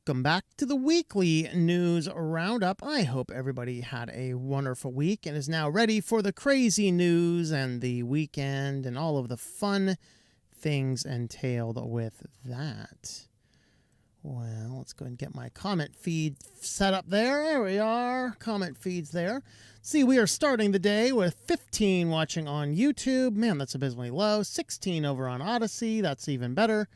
Welcome back to the Weekly News Roundup. I hope everybody had a wonderful week and is now ready for the crazy news and the weekend and all of the fun things entailed with that. Well, let's go ahead and get my comment feed set up there. There we are. Comment feed's there. See, we are starting the day with 15 watching on YouTube. Man, that's abysmally low. 16 over on Odyssey. That's even better.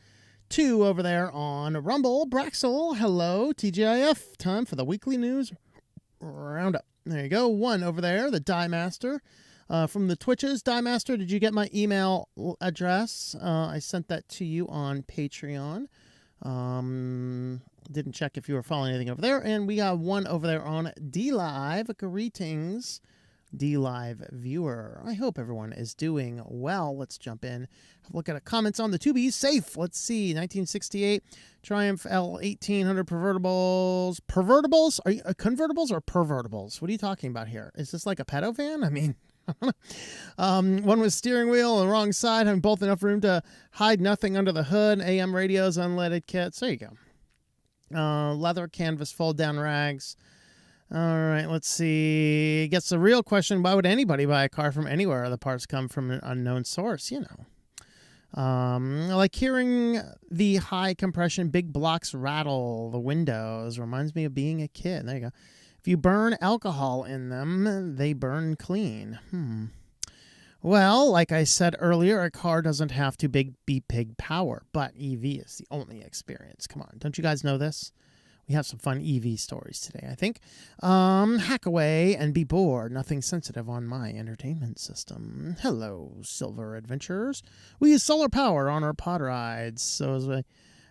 2 over there on Rumble. Braxel, hello. TGIF, time for the Weekly News Roundup. There you go. 1 over there, the Die Master. From the Twitches, Die Master, did you get my email address? I sent that to you on Patreon. Didn't check if you were following anything over there. And we got 1 over there on D-Live. Greetings, D-Live viewer. I hope everyone is doing well. Let's jump in. Have a look at the comments on the Tubies. Safe. Let's see. 1968 Triumph L1800 pervertibles. Pervertibles? Are you convertibles or pervertibles? What are you talking about here? Is this like a pedo van? I mean, one with steering wheel on the wrong side, having both enough room to hide nothing under the hood. AM radios, unleaded kits. There you go. Leather canvas fold down rags. All right, let's see. Gets the real question: why would anybody buy a car from anywhere? The parts come from an unknown source, you know. I like hearing the high compression big blocks rattle the windows. Reminds me of being a kid. There you go. If you burn alcohol in them, they burn clean. Well, like I said earlier, a car doesn't have to be big power, but EV is the only experience. Come on, don't you guys know this? We have some fun EV stories today, I think. Hack away and be bored. Nothing sensitive on my entertainment system. Hello, Silver Adventurers. We use solar power on our pod rides. So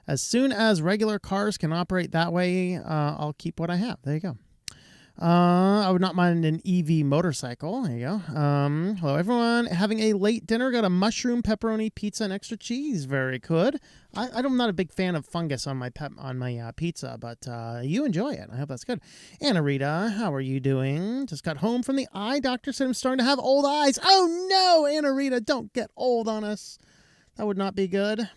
as soon as regular cars can operate that way, I'll keep what I have. There you go. I would not mind an EV motorcycle. There you go. Hello, everyone. Having a late dinner. Got a mushroom, pepperoni, pizza, and extra cheese. Very good. I'm not a big fan of fungus on my pizza, but you enjoy it. I hope that's good. Anna Rita, how are you doing? Just got home from the eye doctor. Said I'm starting to have old eyes. Oh, no, Anna Rita, don't get old on us. That would not be good.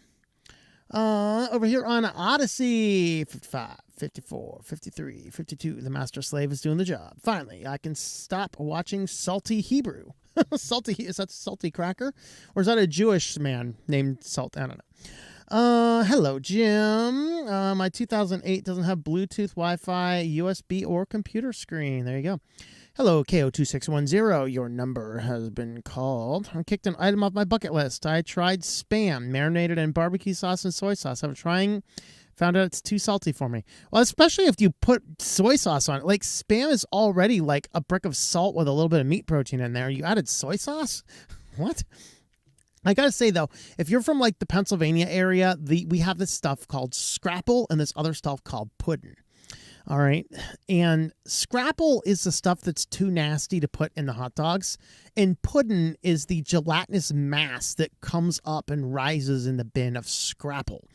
Over here on Odyssey, 55, 54, 53, 52, the master slave is doing the job. Finally, I can stop watching Salty Hebrew. Is that Salty Cracker? Or is that a Jewish man named Salt? I don't know. Hello, Jim. My 2008 doesn't have Bluetooth, Wi-Fi, USB, or computer screen. There you go. Hello, KO2610. Your number has been called. I kicked an item off my bucket list. I tried Spam, marinated in barbecue sauce and soy sauce. After trying, found out it's too salty for me. Well, especially if you put soy sauce on it. Like, Spam is already like a brick of salt with a little bit of meat protein in there. You added soy sauce? What? I gotta say, though, if you're from, like, the Pennsylvania area, we have this stuff called scrapple and this other stuff called pudding. All right. And scrapple is the stuff that's too nasty to put in the hot dogs. And pudding is the gelatinous mass that comes up and rises in the bin of scrapple.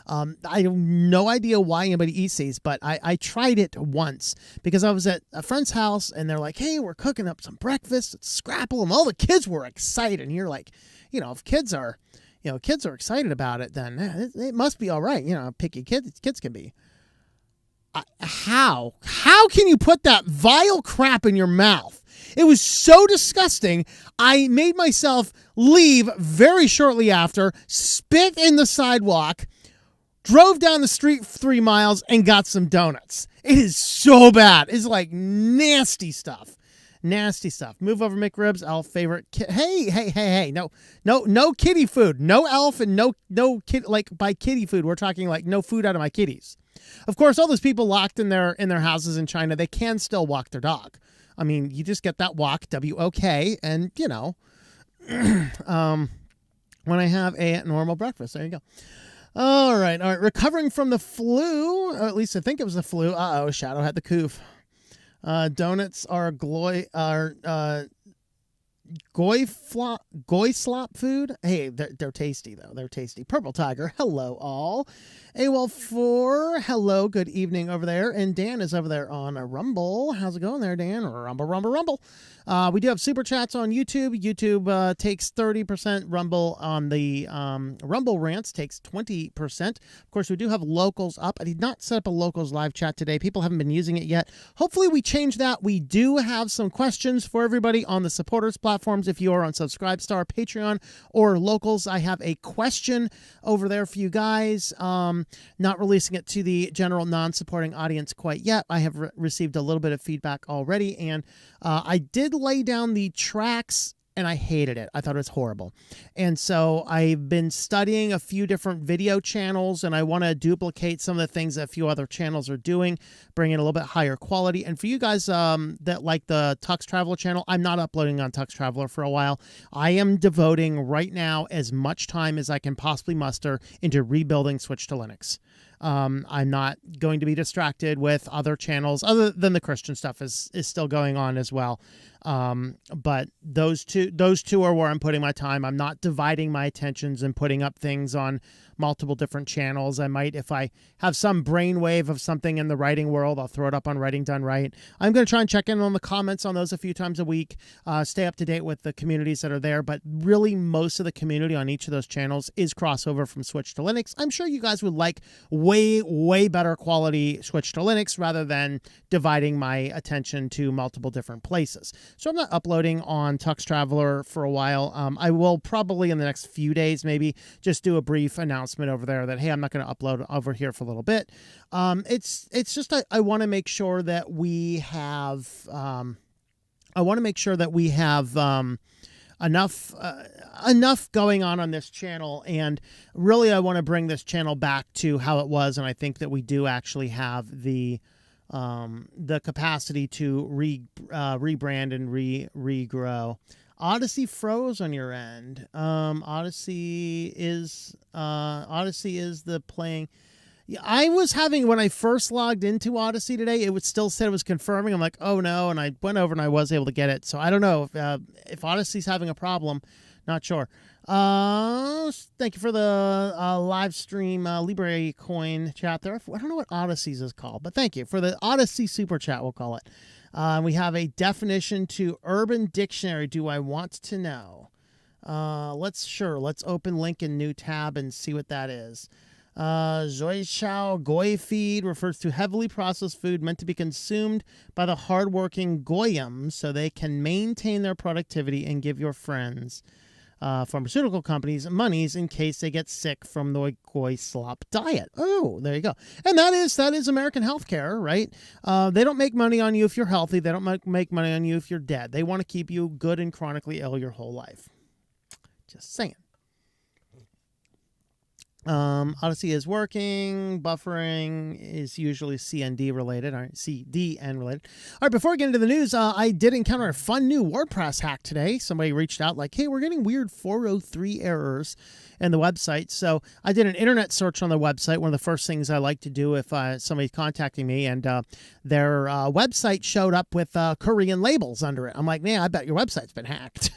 I have no idea why anybody eats these, but I tried it once because I was at a friend's house and they're like, hey, we're cooking up some breakfast. It's scrapple. And all the kids were excited. And you're like, you know, if kids are excited about it, then it must be all right. You know, picky kids can be. How can you put that vile crap in your mouth? It was so disgusting. I made myself leave very shortly after, spit in the sidewalk, drove down the street 3 miles, and got some donuts. It is so bad. It's like nasty stuff. Nasty stuff. Move over McRibs, Elf favorite. Hey. No kitty food. No Elf and no kid. Like, by kitty food, we're talking like no food out of my kitties. Of course, all those people locked in their houses in China, they can still walk their dog. I mean, you just get that walk, W-O-K, and, you know, when I have a normal breakfast. There you go. All right. Recovering from the flu, or at least I think it was the flu. Uh-oh, Shadow had the coof. Donuts are goy slop food. Hey, they're tasty, though. They're tasty. Purple Tiger, hello all. AWOL4, hello, good evening over there. And Dan is over there on Rumble. How's it going there, Dan? Rumble, rumble, rumble. We do have super chats on YouTube. YouTube takes 30%. Rumble on the Rumble rants takes 20%. Of course, we do have locals up. I did not set up a locals live chat today. People haven't been using it yet. Hopefully we change that. We do have some questions for everybody on the supporters platforms. If you are on Subscribestar, Patreon, or locals, I have a question over there for you guys. Not releasing it to the general non-supporting audience quite yet. I have received a little bit of feedback already, and I did lay down the tracks, and I hated it. I thought it was horrible. And so I've been studying a few different video channels, and I want to duplicate some of the things that a few other channels are doing, bring in a little bit higher quality. And for you guys that like the Tux Traveler channel, I'm not uploading on Tux Traveler for a while. I am devoting right now as much time as I can possibly muster into rebuilding Switch to Linux. I'm not going to be distracted with other channels other than the Christian stuff is still going on as well. But those two are where I'm putting my time. I'm not dividing my attentions and putting up things on multiple different channels. I might, if I have some brainwave of something in the writing world, I'll throw it up on Writing Done Right. I'm going to try and check in on the comments on those a few times a week, stay up to date with the communities that are there. But really, most of the community on each of those channels is crossover from Switch to Linux. I'm sure you guys would like way, way better quality Switch to Linux rather than dividing my attention to multiple different places. So I'm not uploading on Tux Traveler for a while. I will probably in the next few days maybe just do a brief announcement over there that, hey, I'm not going to upload over here for a little bit. It's just I want to make sure that we have enough going on this channel, and really I want to bring this channel back to how it was, and I think that we do actually have the capacity to rebrand and regrow. Odyssey froze on your end. Odyssey is the playing. Yeah, I was having, when I first logged into Odyssey today, it would still said it was confirming. I'm like, oh no, and I went over and I was able to get it. So I don't know if Odyssey's having a problem. Not sure. Thank you for the live stream Libre coin chat there. I don't know what Odyssey's is called, but thank you for the Odyssey super chat, we'll call it. We have a definition to Urban Dictionary. Do I want to know? Let's open link in new tab and see what that is. Zoichao Goy feed refers to heavily processed food meant to be consumed by the hardworking Goyim so they can maintain their productivity and give your friends, pharmaceutical companies, monies in case they get sick from the Goy slop diet. Oh, there you go. And that is American healthcare, right? They don't make money on you if you're healthy. They don't make money on you if you're dead. They want to keep you good and chronically ill your whole life. Just saying. Odyssey is working. Buffering is usually CND related. All right, CDN related. All right, before we get into the news, I did encounter a fun new WordPress hack today. Somebody reached out like, hey, we're getting weird 403 errors in the website. So I did an internet search on the website. One of the first things I like to do if somebody's contacting me, and their website showed up with Korean labels under it. I'm like, man, I bet your website's been hacked.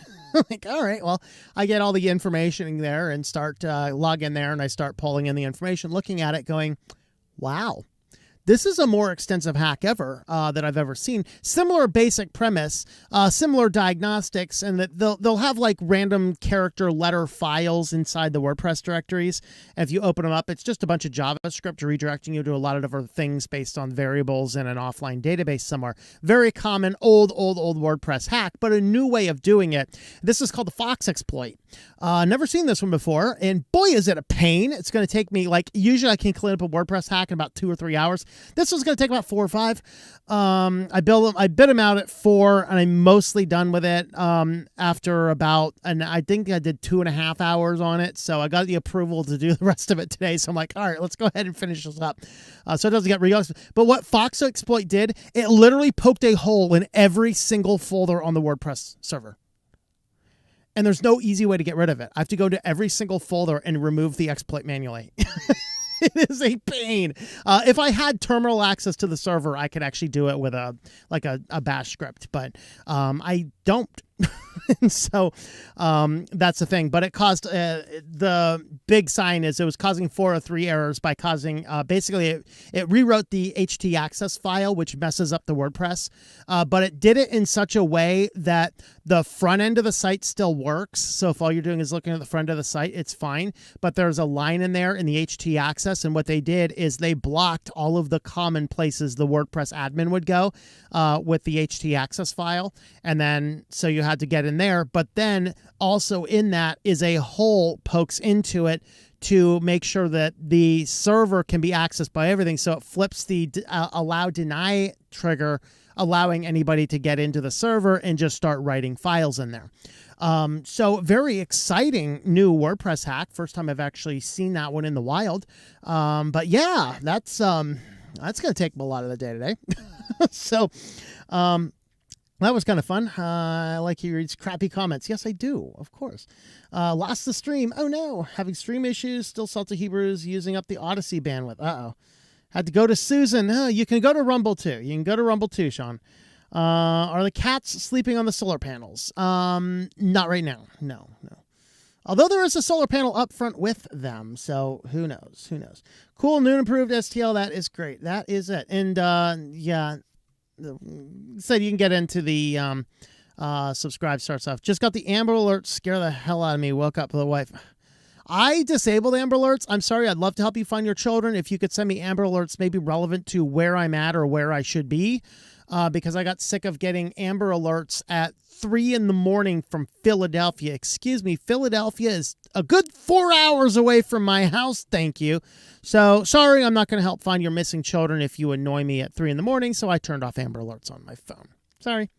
Like, all right, well, I get all the information in there and start log in there, and I start pulling in the information, looking at it, going, wow, this is a more extensive hack ever that I've ever seen. Similar basic premise, similar diagnostics, and that they'll have like random character letter files inside the WordPress directories. And if you open them up, it's just a bunch of JavaScript redirecting you to a lot of different things based on variables in an offline database somewhere. Very common old WordPress hack, but a new way of doing it. This is called the Fox exploit. Never seen this one before, and boy, is it a pain. It's going to take me, like, usually I can clean up a WordPress hack in about 2 or 3 hours. This one's going to take about 4 or 5. I bid them out at 4, and I'm mostly done with it after about, and I think I did 2.5 hours on it, so I got the approval to do the rest of it today, so I'm like, all right, let's go ahead and finish this up so it doesn't get re-used. But what Fox exploit did, it literally poked a hole in every single folder on the WordPress server. And there's no easy way to get rid of it. I have to go to every single folder and remove the exploit manually. It is a pain. If I had terminal access to the server, I could actually do it with a bash script, but I don't. And so that's the thing. But it caused the big sign is it was causing 403 errors by causing basically it rewrote the htaccess file, which messes up the WordPress. But it did it in such a way that the front end of the site still works. So if all you're doing is looking at the front of the site, it's fine. But there's a line in there in the htaccess. And what they did is they blocked all of the common places the WordPress admin would go with the htaccess file. And then so you had to get in there. But then also in that is a hole pokes into it to make sure that the server can be accessed by everything. So it flips the allow deny trigger, allowing anybody to get into the server and just start writing files in there. So very exciting new WordPress hack. First time I've actually seen that one in the wild. But yeah, that's going to take a lot of the day today. So, that was kind of fun. I like he reads crappy comments. Yes, I do. Of course. Lost the stream. Oh no. Having stream issues. Still salty Hebrews using up the Odyssey bandwidth. Uh-oh. Had to go to Susan. You can go to Rumble too. You can go to Rumble too, Sean. Are the cats sleeping on the solar panels? Not right now. No. Although there is a solar panel up front with them. So who knows? Cool. New and improved STL. That is great. That is it. And yeah. Said you can get into the subscribe starts off. Just got the Amber Alert. Scare the hell out of me. Woke up with the wife. I disabled Amber Alerts. I'm sorry. I'd love to help you find your children. If you could send me Amber Alerts, maybe relevant to where I'm at or where I should be. Because I got sick of getting Amber Alerts at 3 a.m. from Philadelphia. Excuse me, Philadelphia is a good 4 hours away from my house. Thank you. So sorry, I'm not going to help find your missing children if you annoy me at 3 a.m. So I turned off Amber Alerts on my phone. Sorry.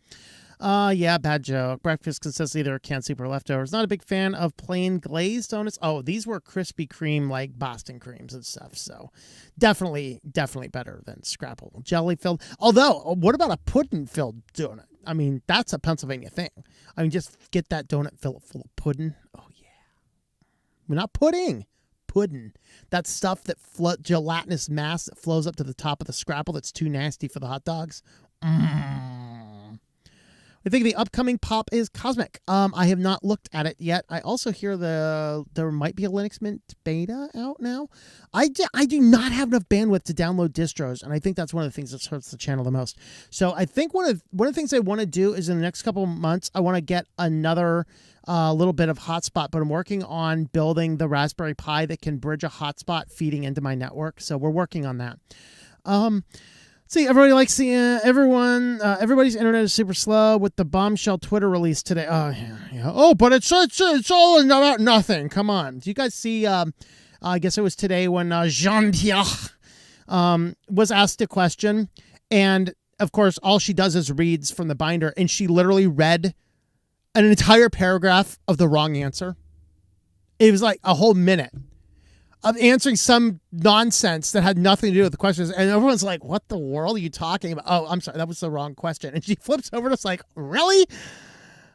Yeah, bad joke. Breakfast consists either of canned soup or leftovers. Not a big fan of plain glazed donuts. Oh, these were Krispy Kreme, like Boston creams and stuff. So definitely better than Scrapple. Jelly filled. Although, what about a pudding filled donut? I mean, that's a Pennsylvania thing. I mean, just get that donut, fill it full of pudding. Oh, yeah. Well, not pudding. Pudding. That stuff that gelatinous mass that flows up to the top of the Scrapple that's too nasty for the hot dogs. I think the upcoming pop is Cosmic. I have not looked at it yet. I also hear there might be a Linux Mint beta out now. I do not have enough bandwidth to download distros, and I think that's one of the things that hurts the channel the most. So I think one of the things I want to do is in the next couple of months, I want to get another little bit of hotspot, but I'm working on building the Raspberry Pi that can bridge a hotspot feeding into my network. So we're working on that. See, everybody likes the everybody's internet is super slow with the bombshell Twitter release today. Oh, yeah. Oh, but it's all about nothing. Come on. Do you guys see, I guess it was today when Jean-Pierre was asked a question. And, of course, all she does is reads from the binder. And she literally read an entire paragraph of the wrong answer. It was like a whole minute of answering some nonsense that had nothing to do with the questions. And everyone's like, what the world are you talking about? Oh, I'm sorry. That was the wrong question. And she flips over to us like, really?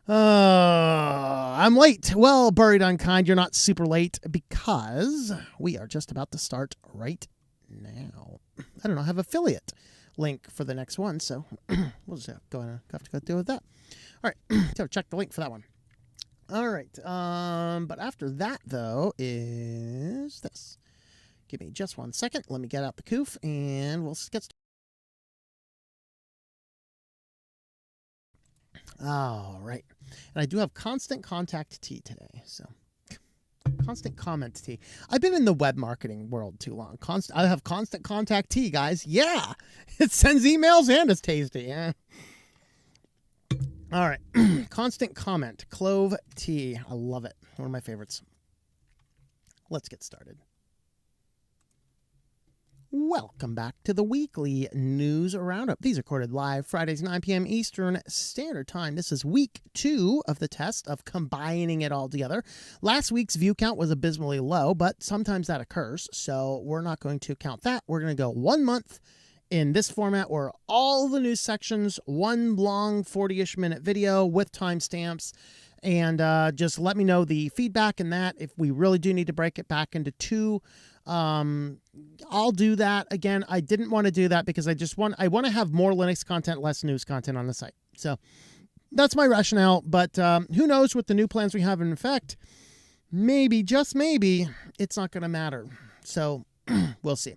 I'm late. Well, Buried Unkind, you're not super late because we are just about to start right now. I don't know. I have affiliate link for the next one. So we'll just have to go deal with that. All right. So check the link for that one. All right. But after that, though, is this. Give me just 1 second. Let me get out the coof, and we'll get started. All right. And I do have Constant Contact T today. So, Constant Comment T. I've been in the web marketing world too long. I have Constant Contact T, guys. Yeah. It sends emails, and it's tasty. Yeah. All right. Constant Comment. Clove tea. I love it. One of my favorites. Let's get started. Welcome back to the Weekly News Roundup. These are recorded live Fridays, 9 p.m. Eastern Standard Time. This is week 2 of the test of combining it all together. Last week's view count was abysmally low, but sometimes that occurs, so we're not going to count that. We're going to go 1 month in this format where all the news sections, one long 40-ish minute video with timestamps, and just let me know the feedback in that. If we really do need to break it back into 2, I'll do that. Again, I didn't want to do that because I want to have more Linux content, less news content on the site. So that's my rationale. But who knows with the new plans we have in effect, maybe, just maybe, it's not going to matter. So we'll see.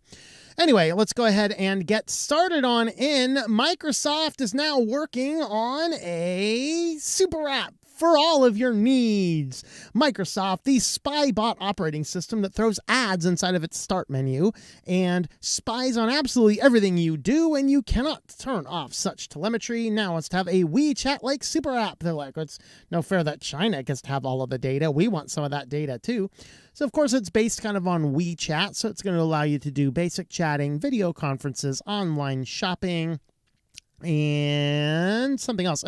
Anyway, let's go ahead and get started on in. Microsoft is now working on a super app for all of your needs. Microsoft, the SpyBot operating system that throws ads inside of its start menu and spies on absolutely everything you do, and you cannot turn off such telemetry. Now wants to have a WeChat-like super app. They're like, it's no fair that China gets to have all of the data. We want some of that data too. So, of course, it's based kind of on WeChat, so it's going to allow you to do basic chatting, video conferences, online shopping, and something else,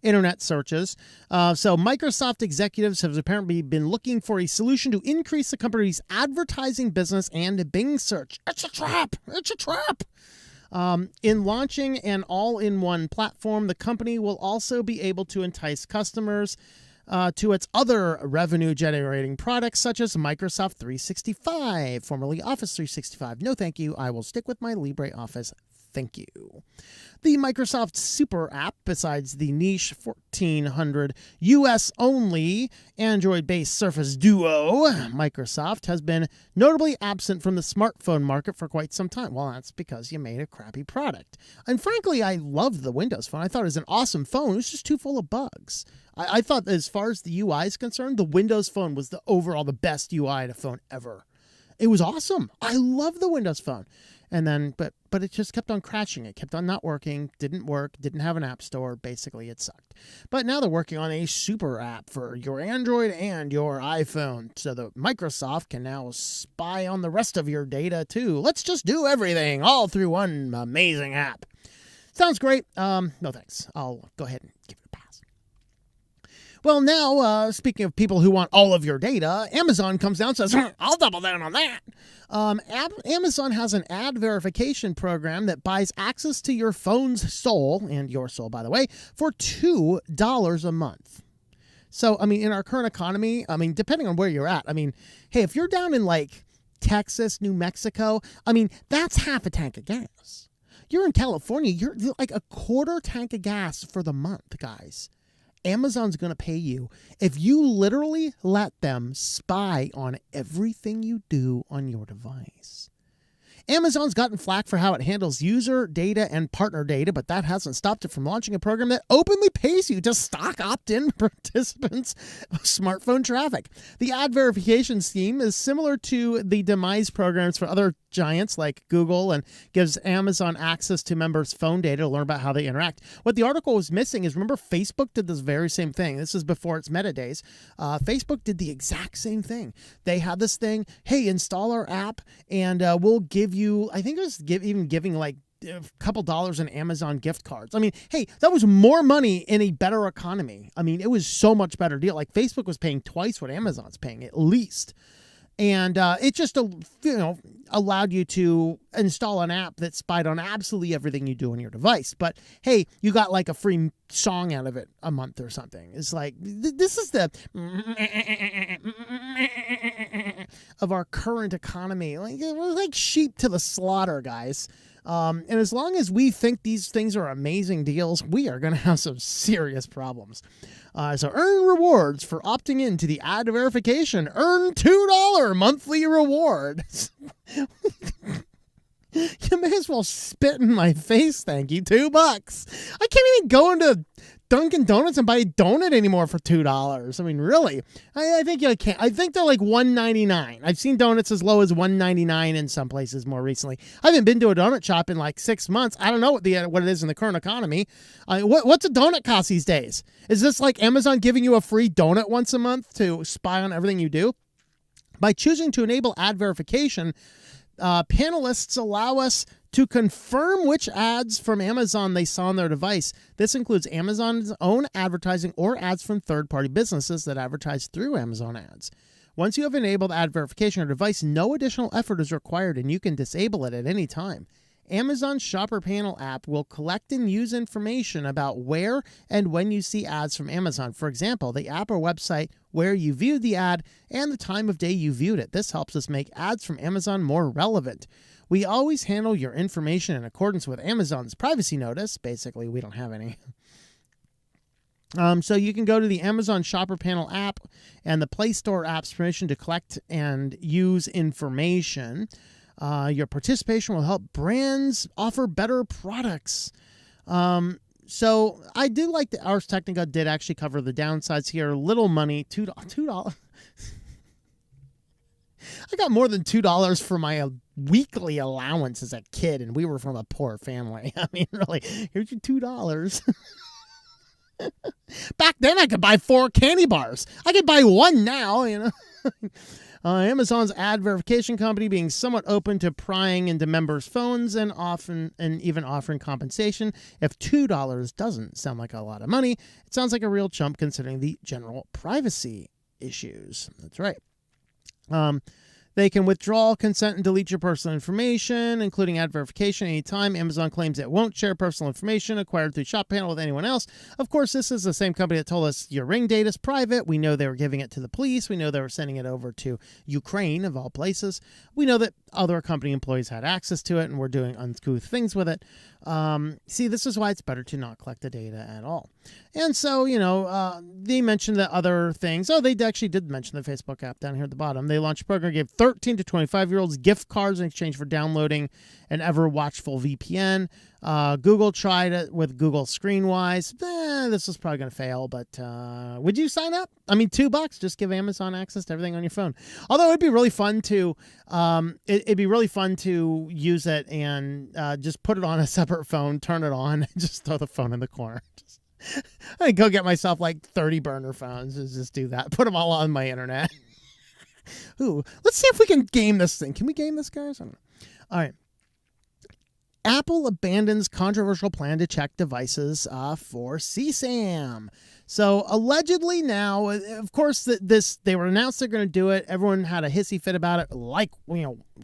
internet searches. So Microsoft executives have apparently been looking for a solution to increase the company's advertising business and Bing search. It's a trap. It's a trap. In launching an all-in-one platform, the company will also be able to entice customers to its other revenue-generating products, such as Microsoft 365, formerly Office 365. No, thank you. I will stick with my LibreOffice. Thank you. The Microsoft Super App, besides the niche 1400 US-only Android-based Surface Duo, Microsoft has been notably absent from the smartphone market for quite some time. Well, that's because you made a crappy product. And frankly, I loved the Windows Phone. I thought it was an awesome phone. It was just too full of bugs. I thought as far as the UI is concerned, the Windows Phone was the overall the best UI in a phone ever. It was awesome. I love the Windows Phone. And then, but it just kept on crashing. It kept on not working, didn't work, didn't have an app store. Basically, it sucked. But now they're working on a super app for your Android and your iPhone, so that Microsoft can now spy on the rest of your data too. Let's just do everything all through one amazing app. Sounds great. No thanks. I'll go ahead and give it a pass. Well, now, speaking of people who want all of your data, Amazon comes down and says, I'll double down on that. Amazon has an ad verification program that buys access to your phone's soul, and your soul, by the way, for $2 a month. So, I mean, in our current economy, I mean, depending on where you're at, I mean, hey, if you're down in like Texas, New Mexico, I mean, that's half a tank of gas. You're in California, you're like a quarter tank of gas for the month, guys. Amazon's going to pay you if you literally let them spy on everything you do on your device. Amazon's gotten flack for how it handles user data and partner data, but that hasn't stopped it from launching a program that openly pays you to stock opt-in participants' smartphone traffic. The ad verification scheme is similar to the demise programs for other giants like Google and gives Amazon access to members' phone data to learn about how they interact. What the article was missing is, remember, Facebook did this very same thing. This is before its meta days. Facebook did the exact same thing. They had this thing, hey, install our app and we'll give you, I think it was even giving like a couple dollars in Amazon gift cards. I mean, hey, that was more money in a better economy. I mean, it was so much better deal. Like Facebook was paying twice what Amazon's paying at least. And it just, allowed you to install an app that spied on absolutely everything you do on your device. But hey, you got like a free song out of it a month or something. It's like, this is the of our current economy. Like, we're like sheep to the slaughter, guys. And as long as we think these things are amazing deals, we are going to have some serious problems. So earn rewards for opting into the ad verification. Earn $2 monthly reward. You may as well spit in my face, thank you. $2. I can't even go into Dunkin' Donuts and buy a donut anymore for $2. I mean, really? I think you can't. I think they're like $1.99. I've seen donuts as low as $1.99 in some places more recently. I haven't been to a donut shop in like 6 months. I don't know what it is in the current economy. What's a donut cost these days? Is this like Amazon giving you a free donut once a month to spy on everything you do? By choosing to enable ad verification, panelists allow us to confirm which ads from Amazon they saw on their device. This includes Amazon's own advertising or ads from third-party businesses that advertise through Amazon ads. Once you have enabled ad verification on your device, no additional effort is required, and you can disable it at any time. Amazon's Shopper Panel app will collect and use information about where and when you see ads from Amazon. For example, the app or website where you viewed the ad and the time of day you viewed it. This helps us make ads from Amazon more relevant. We always handle your information in accordance with Amazon's privacy notice. Basically, we don't have any. So you can go to the Amazon Shopper Panel app and the Play Store app's permission to collect and use information. Your participation will help brands offer better products. So I do like that Ars Technica did actually cover the downsides here. Little money, $2. I got more than $2 for my weekly allowance as a kid, and we were from a poor family. I mean, really, here's your $2. Back then, I could buy 4 candy bars. I could buy 1 now, you know. Amazon's ad verification company being somewhat open to prying into members' phones and even offering compensation. If $2 doesn't sound like a lot of money, it sounds like a real chump considering the general privacy issues. That's right. They can withdraw consent and delete your personal information, including ad verification, anytime. Amazon claims it won't share personal information acquired through Shop Panel with anyone else. Of course, this is the same company that told us your Ring data is private. We know they were giving it to the police. We know they were sending it over to Ukraine, of all places. We know that other company employees had access to it and were doing uncouth things with it. See, this is why it's better to not collect the data at all. And so, they mentioned the other things. Oh, they actually did mention the Facebook app down here at the bottom. They launched a program, gave 13 to 25-year-olds gift cards in exchange for downloading an ever-watchful VPN. Google tried it with Google Screenwise. This is probably going to fail, but would you sign up? I mean, $2, just give Amazon access to everything on your phone. Although it'd be really fun to, use it and just put it on a separate phone, turn it on, and just throw the phone in the corner. I go get myself like 30 burner phones and just do that. Put them all on my internet. Ooh, let's see if we can game this thing. Can we game this, guys? I don't know. All right. Apple abandons controversial plan to check devices for CSAM. So allegedly now, of course, they were announced they're going to do it. Everyone had a hissy fit about it,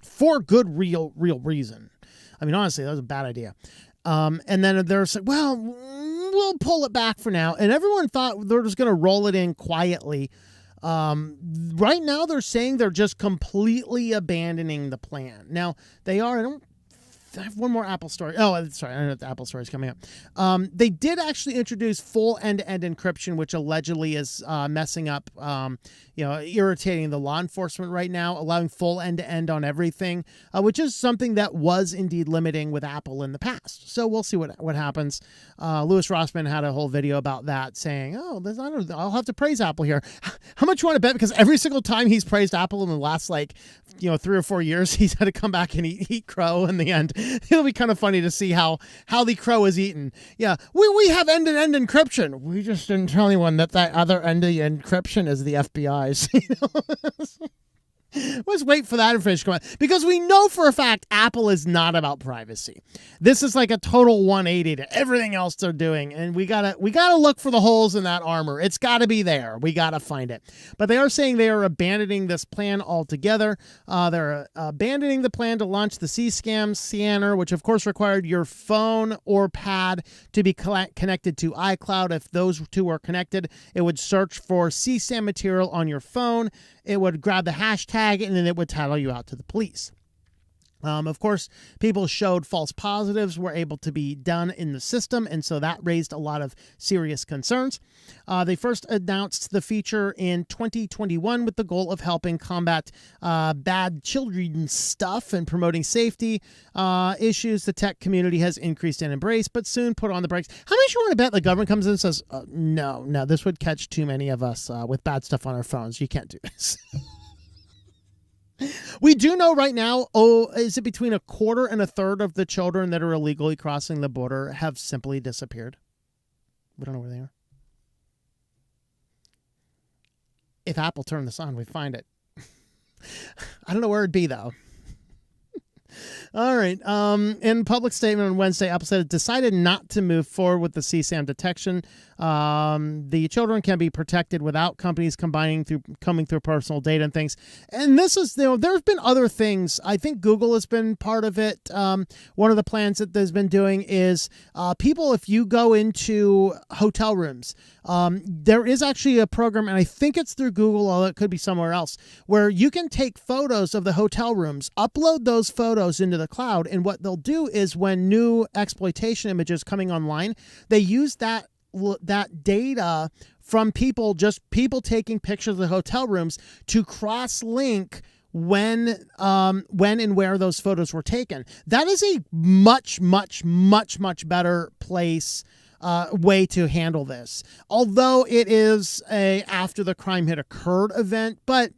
for good real reason. I mean, honestly, that was a bad idea. And then there's like, well, we'll pull it back for now. And everyone thought they're just going to roll it in quietly. Right now they're saying they're just completely abandoning the plan. Now they are, I have one more Apple story. Oh, sorry. I don't know if the Apple story is coming up. They did actually introduce full end-to-end encryption, which allegedly is messing up, irritating the law enforcement right now, allowing full end-to-end on everything, which is something that was indeed limiting with Apple in the past. So we'll see what happens. Louis Rossmann had a whole video about that saying, I'll have to praise Apple here. How much you want to bet? Because every single time he's praised Apple in the last 3 or 4 years, he's had to come back and eat crow in the end. It'll be kind of funny to see how the crow is eaten. Yeah, we have end-to-end encryption. We just didn't tell anyone that other end-to-end encryption is the FBI's. Let's wait for that information to come out, because we know for a fact Apple is not about privacy. This is like a total 180 to everything else they're doing, and we gotta look for the holes in that armor. It's got to be there. We gotta find it. But they are saying they are abandoning this plan altogether. They're abandoning the plan to launch the CSAM scanner, which of course required your phone or pad to be connected to iCloud. If those two were connected, it would search for CSAM material on your phone. It would grab the hashtag, and then it would title you out to the police. Of course, people showed false positives were able to be done in the system, and so that raised a lot of serious concerns. They first announced the feature in 2021 with the goal of helping combat bad children's stuff and promoting safety issues the tech community has increased and embraced, but soon put on the brakes. How much you want to bet the government comes in and says, no, this would catch too many of us with bad stuff on our phones. You can't do this. We do know right now, is it between a quarter and a third of the children that are illegally crossing the border have simply disappeared? We don't know where they are. If Apple turned this on, we'd find it. I don't know where it'd be, though. All right. In public statement on Wednesday, Apple said it decided not to move forward with the CSAM detection. The children can be protected without companies coming through personal data and things. And this is, there's been other things. I think Google has been part of it. One of the plans that they've been doing is people, if you go into hotel rooms, there is actually a program, and I think it's through Google, although it could be somewhere else, where you can take photos of the hotel rooms, upload those photos into the cloud, and what they'll do is when new exploitation images coming online, they use that that data from people taking pictures of the hotel rooms to cross-link when and where those photos were taken. That is a much better way to handle this. Although it is a after the crime had occurred event, but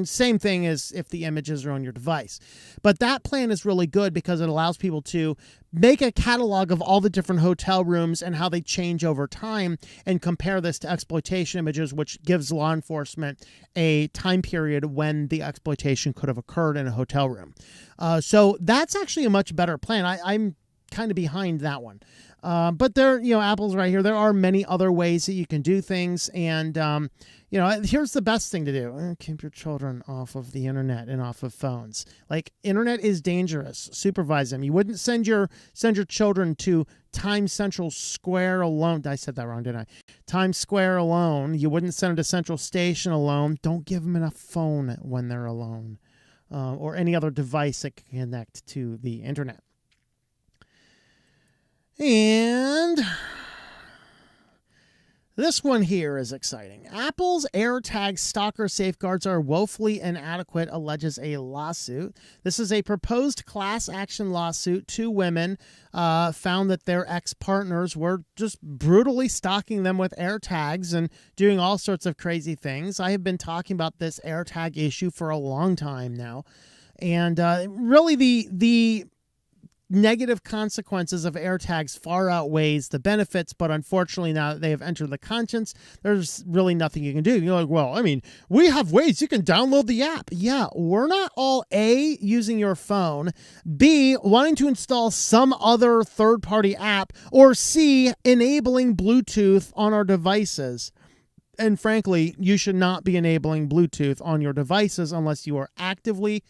same thing as if the images are on your device. But that plan is really good because it allows people to make a catalog of all the different hotel rooms and how they change over time and compare this to exploitation images, which gives law enforcement a time period when the exploitation could have occurred in a hotel room. So that's actually a much better plan. I'm kind of behind that one. But there, Apple's right here. There are many other ways that you can do things. And, here's the best thing to do. Keep your children off of the internet and off of phones. Like, internet is dangerous. Supervise them. You wouldn't send your children to Times Central Square alone. I said that wrong, didn't I? Times Square alone. You wouldn't send them to Central Station alone. Don't give them enough phone when they're alone, or any other device that can connect to the internet. And this one here is exciting. Apple's AirTag stalker safeguards are woefully inadequate, alleges a lawsuit. This is a proposed class action lawsuit. Two women found that their ex-partners were just brutally stalking them with AirTags and doing all sorts of crazy things. I have been talking about this AirTag issue for a long time now. And really the negative consequences of AirTags far outweighs the benefits, but unfortunately now that they have entered the conscience, there's really nothing you can do. You're like, well, I mean, we have ways you can download the app. Yeah, we're not all A, using your phone, B, wanting to install some other third-party app, or C, enabling Bluetooth on our devices. And frankly, you should not be enabling Bluetooth on your devices unless you are actively,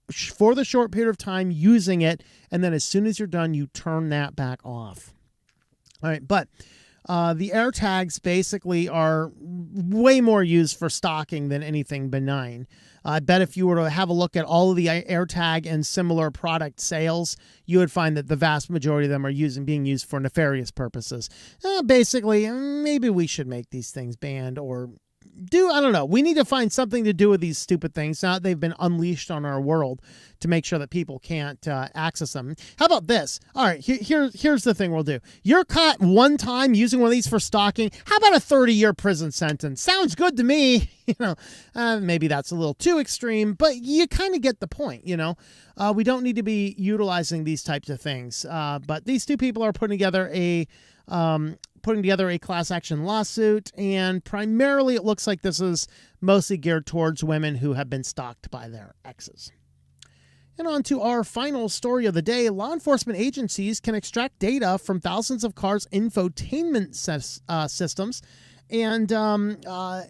for the short period of time, using it, and then as soon as you're done, you turn that back off. All right, but the AirTags basically are way more used for stalking than anything benign. I bet if you were to have a look at all of the AirTag and similar product sales, you would find that the vast majority of them are being used for nefarious purposes. Basically, maybe we should make these things banned or I don't know. We need to find something to do with these stupid things now that they've been unleashed on our world to make sure that people can't access them. How about this? All right, here's the thing we'll do. You're caught one time using one of these for stalking. How about a 30-year prison sentence? Sounds good to me. Maybe that's a little too extreme, but you kind of get the point, We don't need to be utilizing these types of things. But these two people are putting together a class action lawsuit, and primarily it looks like this is mostly geared towards women who have been stalked by their exes. And on to our final story of the day. Law enforcement agencies can extract data from thousands of cars' infotainment systems. And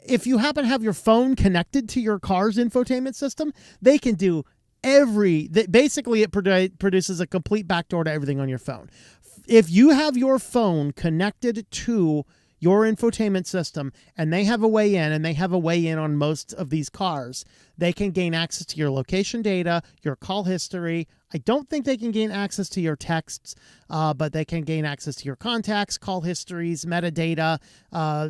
if you happen to have your phone connected to your car's infotainment system, they can do basically it produces a complete backdoor to everything on your phone. If you have your phone connected to your infotainment system and they have a way in, and they have a way in on most of these cars, they can gain access to your location data, your call history. I don't think they can gain access to your texts, but they can gain access to your contacts, call histories, metadata.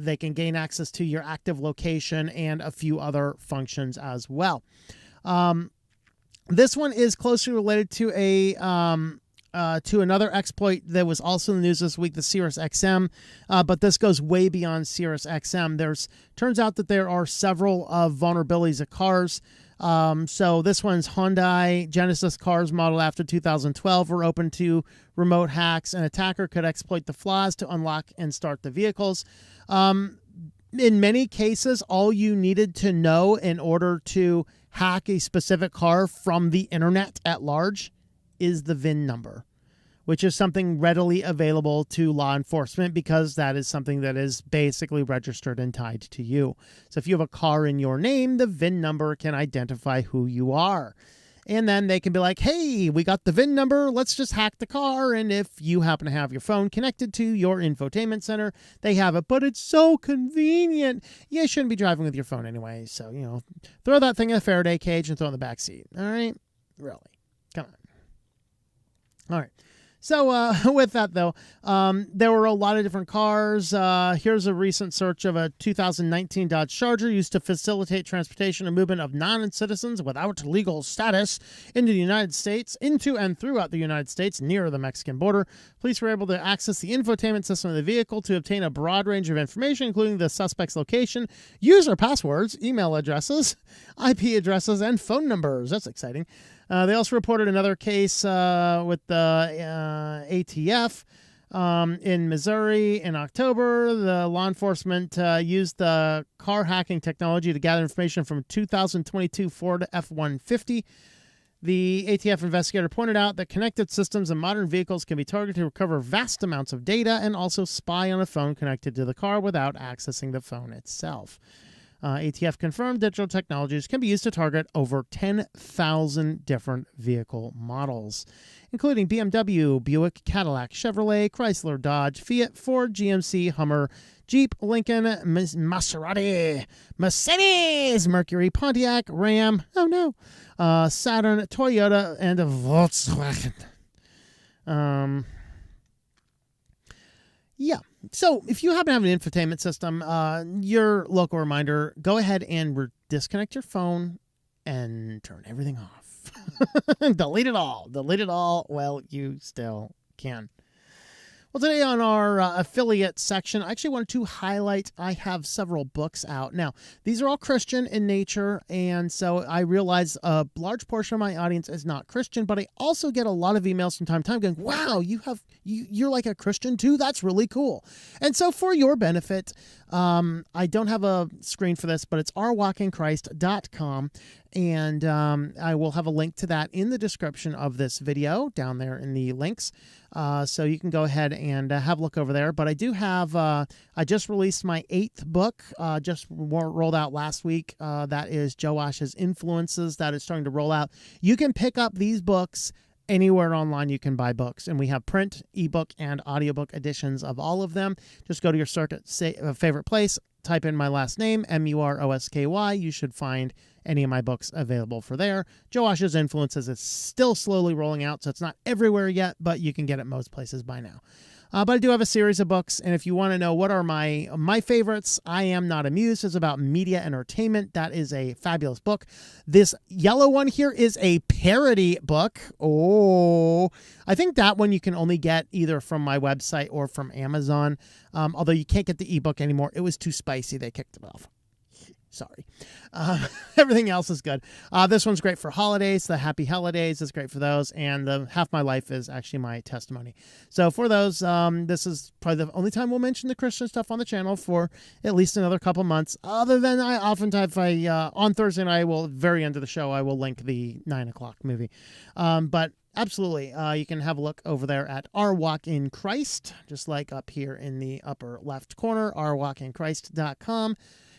They can gain access to your active location and a few other functions as well. This one is closely related to to another exploit that was also in the news this week, the SiriusXM, but this goes way beyond SiriusXM. Turns out that there are several vulnerabilities of cars. So this one's Hyundai Genesis cars modeled after 2012 were open to remote hacks. An attacker could exploit the flaws to unlock and start the vehicles. In many cases, all you needed to know in order to hack a specific car from the internet at large is the VIN number, which is something readily available to law enforcement because that is something that is basically registered and tied to you. So if you have a car in your name, the VIN number can identify who you are. And then they can be like, hey, we got the VIN number, let's just hack the car. And if you happen to have your phone connected to your infotainment center, they have it. But it's so convenient. You shouldn't be driving with your phone anyway. So, throw that thing in a Faraday cage and throw it in the back seat. All right? Really? Come on. All right. So with that, though, there were a lot of different cars. Here's a recent search of a 2019 Dodge Charger used to facilitate transportation and movement of non-citizens without legal status into the United States, into and throughout the United States near the Mexican border. Police were able to access the infotainment system of the vehicle to obtain a broad range of information, including the suspect's location, user passwords, email addresses, IP addresses, and phone numbers. That's exciting. They also reported another case with the ATF in Missouri in October. The law enforcement used the car hacking technology to gather information from a 2022 Ford F-150. The ATF investigator pointed out that connected systems in modern vehicles can be targeted to recover vast amounts of data and also spy on a phone connected to the car without accessing the phone itself. ATF confirmed digital technologies can be used to target over 10,000 different vehicle models, including BMW, Buick, Cadillac, Chevrolet, Chrysler, Dodge, Fiat, Ford, GMC, Hummer, Jeep, Lincoln, Maserati, Mercedes, Mercury, Pontiac, Ram, Saturn, Toyota, and Volkswagen. Yeah. So if you happen to have an infotainment system, your local reminder, go ahead and disconnect your phone and turn everything off. Delete it all. Delete it all. Well, you still can. Well, today on our affiliate section, I actually wanted to highlight, I have several books out. Now, these are all Christian in nature, and so I realize a large portion of my audience is not Christian, but I also get a lot of emails from time to time going, wow, you're like a Christian too? That's really cool. And so for your benefit, I don't have a screen for this, but it's ourwalkinchrist.com. And I will have a link to that in the description of this video down there in the links. So you can go ahead and have a look over there. But I do have, I just released my 8th book, just rolled out last week. That is Joash's Influences. That is starting to roll out. You can pick up these books anywhere online you can buy books, and we have print, ebook, and audiobook editions of all of them. Just go to your favorite place, type in my last name, Murosky. You should find any of my books available for there. Joash's Influences is still slowly rolling out, so it's not everywhere yet, but you can get it most places by now. But I do have a series of books, and if you want to know what are my favorites, I Am Not Amused is about media entertainment. That is a fabulous book. This yellow one here is a parody book. Oh, I think that one you can only get either from my website or from Amazon, although you can't get the ebook anymore. It was too spicy. They kicked it off. Sorry. Everything else is good. This one's great for holidays. The Happy Holidays is great for those. And the Half My Life is actually my testimony. So for those, this is probably the only time we'll mention the Christian stuff on the channel for at least another couple months. Other than I oftentimes, on Thursday night, very end of the show, I will link the 9 o'clock movie. But absolutely, you can have a look over there at Our Walk in Christ, just like up here in the upper left corner, ourwalkinchrist.com.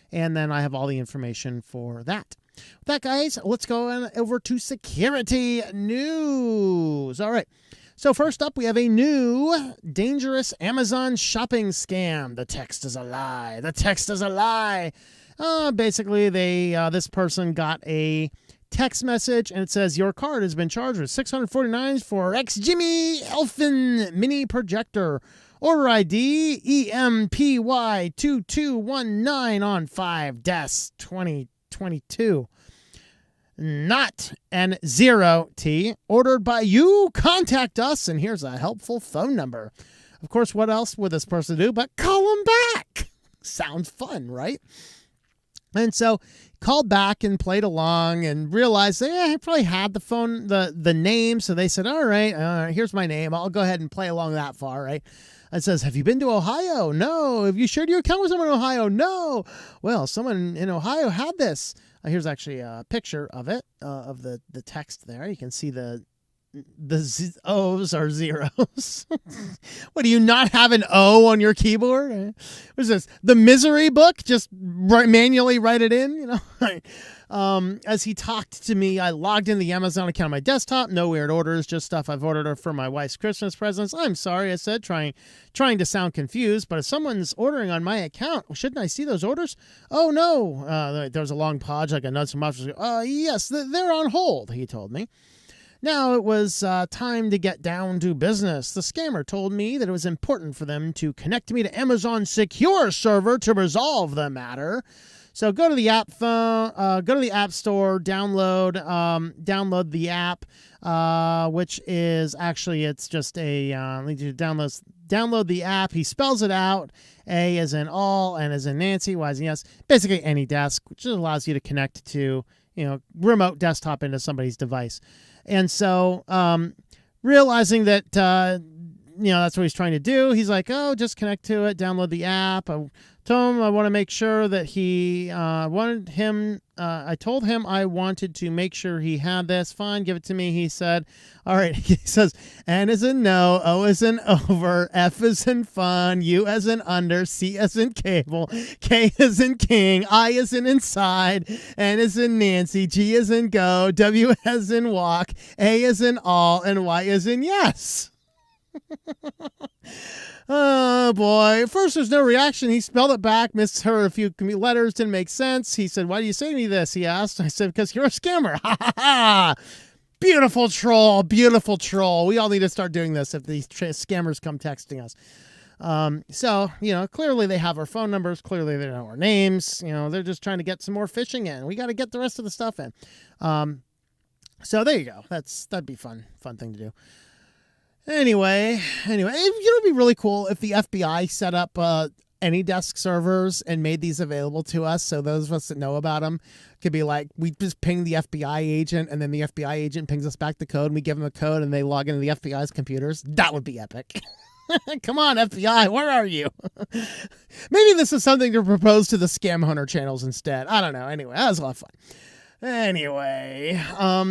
And then I have all the information for that. With that, guys, let's go over to security news. All right. So first up, we have a new dangerous Amazon shopping scam. The text is a lie. The text is a lie. Basically, this person got a text message, and it says, your card has been charged with $649 for Jimmy Elfin mini projector. Order ID EMPY2219 on 5-2022. Not N0T. Ordered by you. Contact us, and here's a helpful phone number. Of course, what else would this person do but call him back? Sounds fun, right? And so called back and played along and realized I probably had the phone, the name. So they said, all right, here's my name. I'll go ahead and play along that far, right? It says, have you been to Ohio? No. Have you shared your account with someone in Ohio? No. Well, someone in Ohio had this. Here's actually a picture of it, of the text there. You can see the O's are zeros. What, do you not have an O on your keyboard? What is this? The misery book? Just manually write it in, you know? As he talked to me, I logged in the Amazon account on my desktop. No weird orders, just stuff I've ordered for my wife's Christmas presents. I'm sorry, I said, trying to sound confused, but if someone's ordering on my account, shouldn't I see those orders? Oh, no. There was a long pause, like a nuts and muffins. Yes, they're on hold, he told me. Now it was time to get down to business. The scammer told me that it was important for them to connect me to Amazon's secure server to resolve the matter. So go to the app store, download the app, which is actually, it's just a, download the app. He spells it out. A as in all, N as in Nancy, Y as in yes. Basically AnyDesk, which allows you to connect to, remote desktop into somebody's device. And so, realizing that, that's what he's trying to do, he's like, oh, just connect to it, download the app. I told him I want to make sure that I told him I wanted to make sure he had this. Fine, give it to me. He said, all right. He says, N as in no, O as in over, F as in fun, U as in under, C as in cable, K as in king, I as in inside, N as in Nancy, G as in go, W as in walk, A as in all, and Y as in yes. Oh, boy. At first, there's no reaction. He spelled it back, misheard a few letters, didn't make sense. He said, why do you say to me this? He asked. I said, because you're a scammer. Ha, ha, ha. Beautiful troll. Beautiful troll. We all need to start doing this if these scammers come texting us. So, clearly they have our phone numbers. Clearly they know our names. They're just trying to get some more phishing in. We got to get the rest of the stuff in. So there you go. That'd be fun thing to do. Anyway, it'd be really cool if the FBI set up AnyDesk servers and made these available to us, so those of us that know about them could be like, we just ping the FBI agent, and then the FBI agent pings us back the code, and we give them a code, and they log into the FBI's computers. That would be epic. Come on, FBI, where are you? Maybe this is something to propose to the scam hunter channels instead. I don't know. Anyway, that was a lot of fun. Anyway,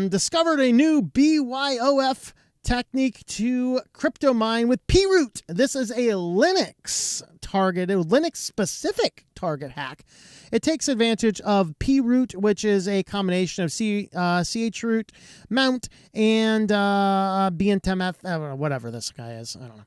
discovered a new BYOF technique to crypto mine with P-root. This is a Linux-specific target hack. It takes advantage of P-root, which is a combination of chroot, mount, and bntmf, whatever this guy is. I don't know.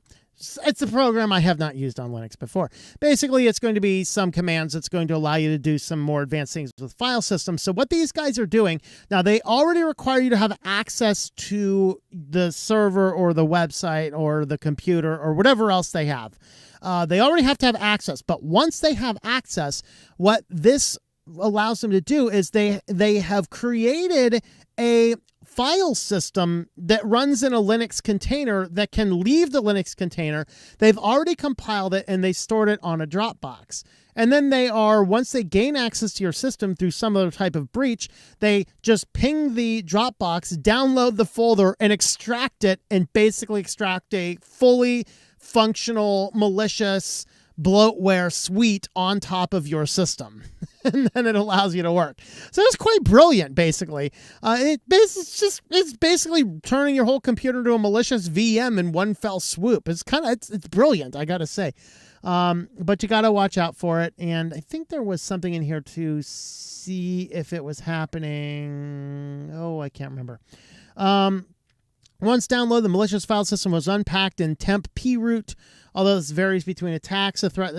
It's a program I have not used on Linux before. Basically, it's going to be some commands that's going to allow you to do some more advanced things with file systems. So what these guys are doing, now they already require you to have access to the server or the website or the computer or whatever else they have. They already have to have access. But once they have access, what this allows them to do is they have created a file system that runs in a Linux container that can leave the Linux container. They've already compiled it and they stored it on a Dropbox. And then once they gain access to your system through some other type of breach, they just ping the Dropbox, download the folder, and extract it, and basically extract a fully functional, malicious bloatware suite on top of your system. And then it allows you to work. So it's quite brilliant, basically. It's basically turning your whole computer into a malicious VM in one fell swoop. It's brilliant, I gotta say. But you gotta watch out for it. And I think there was something in here to see if it was happening. Oh, I can't remember. Once downloaded, the malicious file system was unpacked in temp proot. Although this varies between attacks, the threat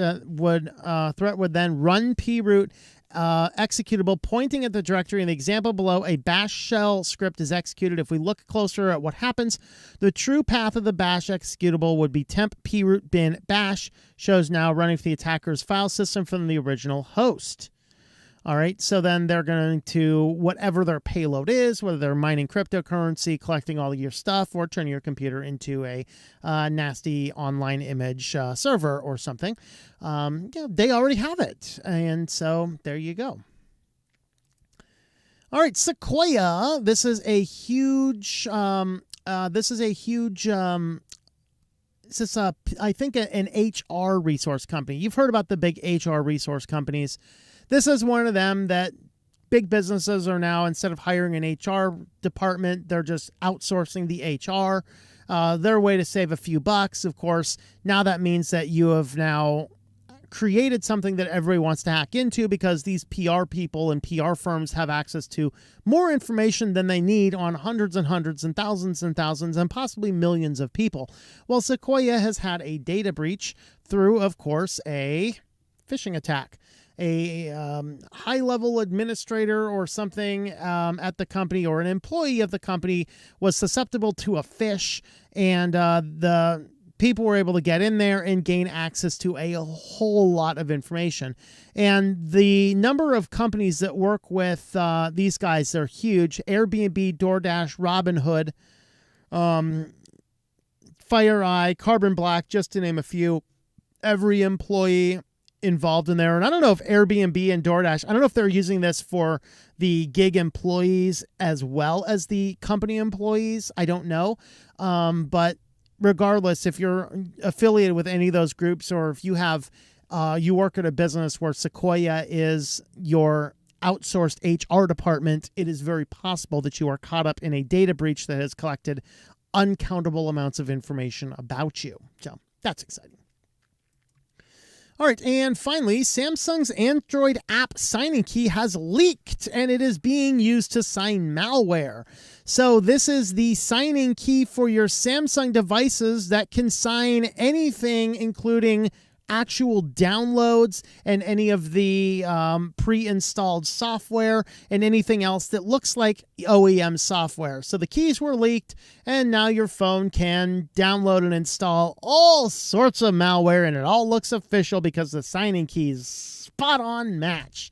would then run proot executable pointing at the directory. In the example below, a bash shell script is executed. If we look closer at what happens, the true path of the bash executable would be temp proot bin bash, shows now running for the attacker's file system from the original host. All right, so then they're going to, whatever their payload is, whether they're mining cryptocurrency, collecting all of your stuff, or turning your computer into a nasty online image server or something, they already have it. And so there you go. All right, Sequoia. This is a huge, I think, an HR resource company. You've heard about the big HR resource companies. This is one of them that big businesses are now, instead of hiring an HR department, they're just outsourcing the HR. Their way to save a few bucks, of course. Now that means that you have now created something that everybody wants to hack into, because these PR people and PR firms have access to more information than they need on hundreds and hundreds and thousands and possibly millions of people. Well, Sequoia has had a data breach through, of course, a phishing attack. high-level administrator or something at the company, or an employee of the company was susceptible to a phish, and the people were able to get in there and gain access to a whole lot of information. And the number of companies that work with these guys, they're huge. Airbnb, DoorDash, Robinhood, FireEye, Carbon Black, just to name a few. Every employee involved in there. And I don't know if Airbnb and DoorDash, I don't know if they're using this for the gig employees as well as the company employees. I don't know. But regardless, if you're affiliated with any of those groups, or if you have, you work at a business where Sequoia is your outsourced HR department, it is very possible that you are caught up in a data breach that has collected uncountable amounts of information about you. So that's exciting. All right, and finally, Samsung's Android app signing key has leaked, and it is being used to sign malware. So this is the signing key for your Samsung devices that can sign anything, including actual downloads and any of the pre-installed software and anything else that looks like OEM software. So the keys were leaked, and now your phone can download and install all sorts of malware, and it all looks official because the signing keys spot on match.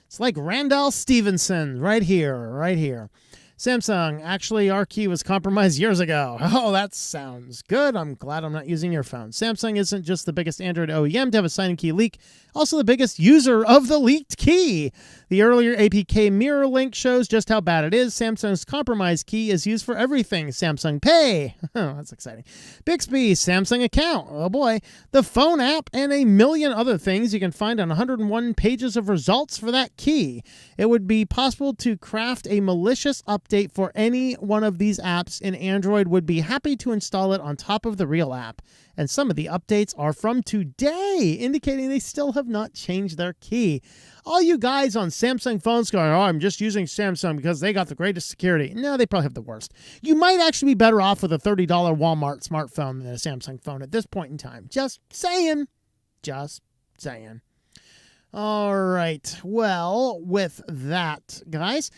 It's like Randall Stevenson right here, right here. Samsung, actually, our key was compromised years ago. Oh, that sounds good. I'm glad I'm not using your phone. Samsung isn't just the biggest Android OEM to have a signing key leak, also the biggest user of the leaked key. The earlier APK mirror link shows just how bad it is. Samsung's compromised key is used for everything. Samsung Pay. Oh, that's exciting. Bixby, Samsung account. Oh boy. The phone app, and a million other things you can find on 101 pages of results for that key. It would be possible to craft a malicious update for any one of these apps, and Android would be happy to install it on top of the real app. And some of the updates are from today, indicating they still have not changed their key. All you guys on Samsung phones going, oh, I'm just using Samsung because they got the greatest security. No, they probably have the worst. You might actually be better off with a $30 Walmart smartphone than a Samsung phone at this point in time. Just saying. Just saying. All right. Well, with that, guys,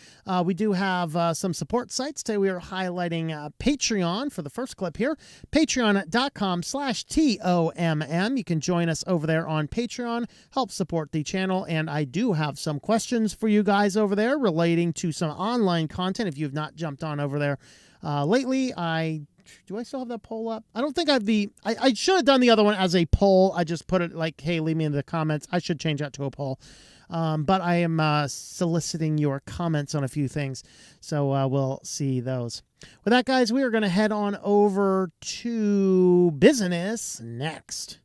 we do have some support sites. Today we are highlighting Patreon for the first clip here. Patreon.com/TOMM. You can join us over there on Patreon, help support the channel, and I do have some questions for you guys over there relating to some online content. If you've not jumped on over there lately, do I still have that poll up? I don't think I have I should have done the other one as a poll. I just put it like, hey, leave me in the comments. I should change that to a poll. But I am soliciting your comments on a few things. So we'll see those. With that, guys, we are going to head on over to business next.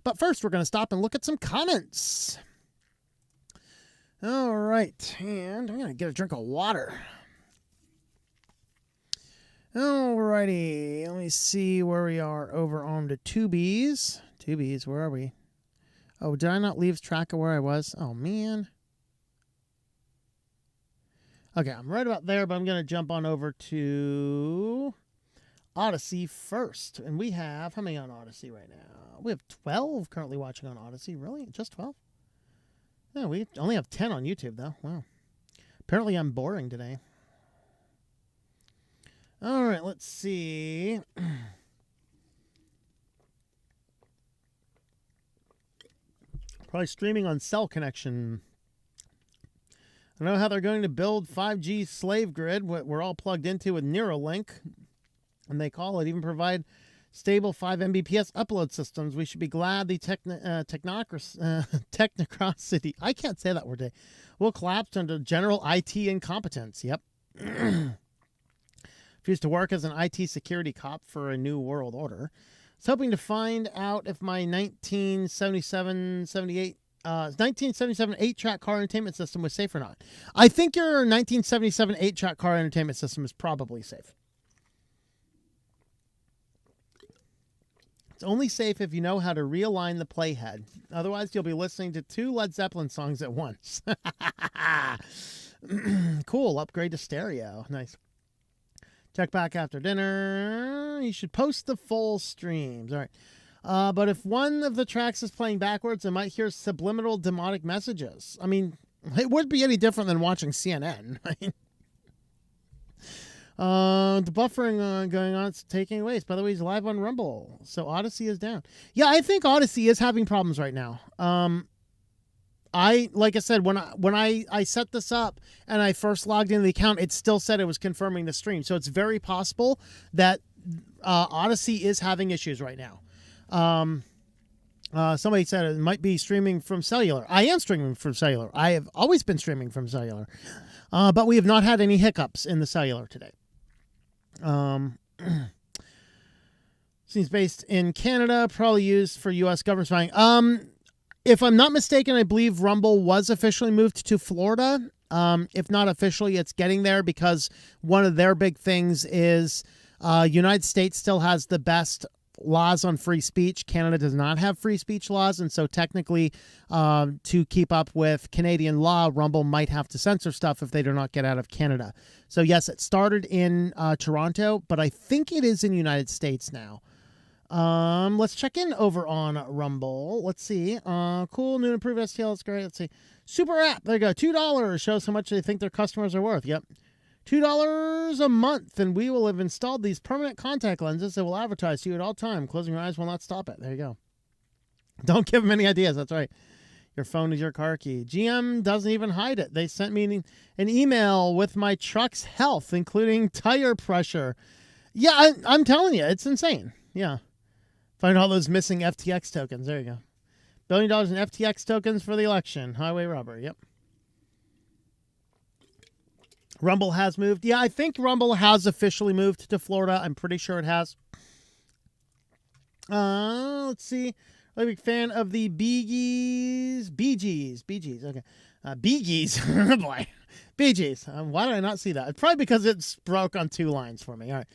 But first, we're going to stop and look at some comments. All right. And I'm going to get a drink of water. Alrighty, let me see where we are over on the Tubies. Tubies, where are we? Oh, did I not leave track of where I was? Oh, man. Okay, I'm right about there, but I'm going to jump on over to Odyssey first. And we have, how many on Odyssey right now? We have 12 currently watching on Odyssey. Really? Just 12? No, we only have 10 on YouTube, though. Wow. Apparently I'm boring today. All right, let's see. Probably streaming on cell connection. I know how they're going to build 5G slave grid, what we're all plugged into with Neuralink, and they call it, even provide stable 5 Mbps upload systems. We should be glad the technocracy, I can't say that word today, will collapse under general IT incompetence. Yep. Refused to work as an IT security cop for a new world order. I was hoping to find out if my 1977 8-track car entertainment system was safe or not. I think your 1977 8-track car entertainment system is probably safe. It's only safe if you know how to realign the playhead. Otherwise, you'll be listening to 2 Led Zeppelin songs at once. Cool. Upgrade to stereo. Nice. Check back after dinner. You should post the full streams. All right. But if one of the tracks is playing backwards, I might hear subliminal demonic messages. I mean, it wouldn't be any different than watching CNN. The buffering going on, it's taking away. By the way, he's live on Rumble, so Odyssey is down. Yeah, I think Odyssey is having problems right now. Like I said, when I set this up and I first logged into the account, it still said it was confirming the stream. So it's very possible that Odyssey is having issues right now. Somebody said it might be streaming from cellular. I am streaming from cellular. I have always been streaming from cellular. But we have not had any hiccups in the cellular today. Seems based in Canada, probably used for U.S. government spying. If I'm not mistaken, I believe Rumble was officially moved to Florida. If not officially, it's getting there because one of their big things is United States still has the best laws on free speech. Canada does not have free speech laws, and so technically to keep up with Canadian law, Rumble might have to censor stuff if they do not get out of Canada. So yes, it started in Toronto, but I think it is in the United States now. Let's check in over on Rumble. Let's see. Cool, new and improved STL. That's great. Let's see. Super app. There you go. $2 shows how much they think their customers are worth. Yep. $2 a month, and we will have installed these permanent contact lenses that will advertise to you at all time. Closing your eyes will not stop it. There you go. Don't give them any ideas. That's right. Your phone is your car key. GM doesn't even hide it. They sent me an email with my truck's health, including tire pressure. Yeah, I'm telling you, it's insane. Yeah. Find all those missing FTX tokens. There you go. $1 billion in FTX tokens for the election. Highway robbery. Yep. Rumble has moved. Yeah, I think Rumble has officially moved to Florida. I'm pretty sure it has. Let's see. I'm a big fan of the Bee Gees. Okay. Bee Gees. Boy. Bee Gees. Why did I not see that? It's probably because it's broke on 2 lines for me. All right.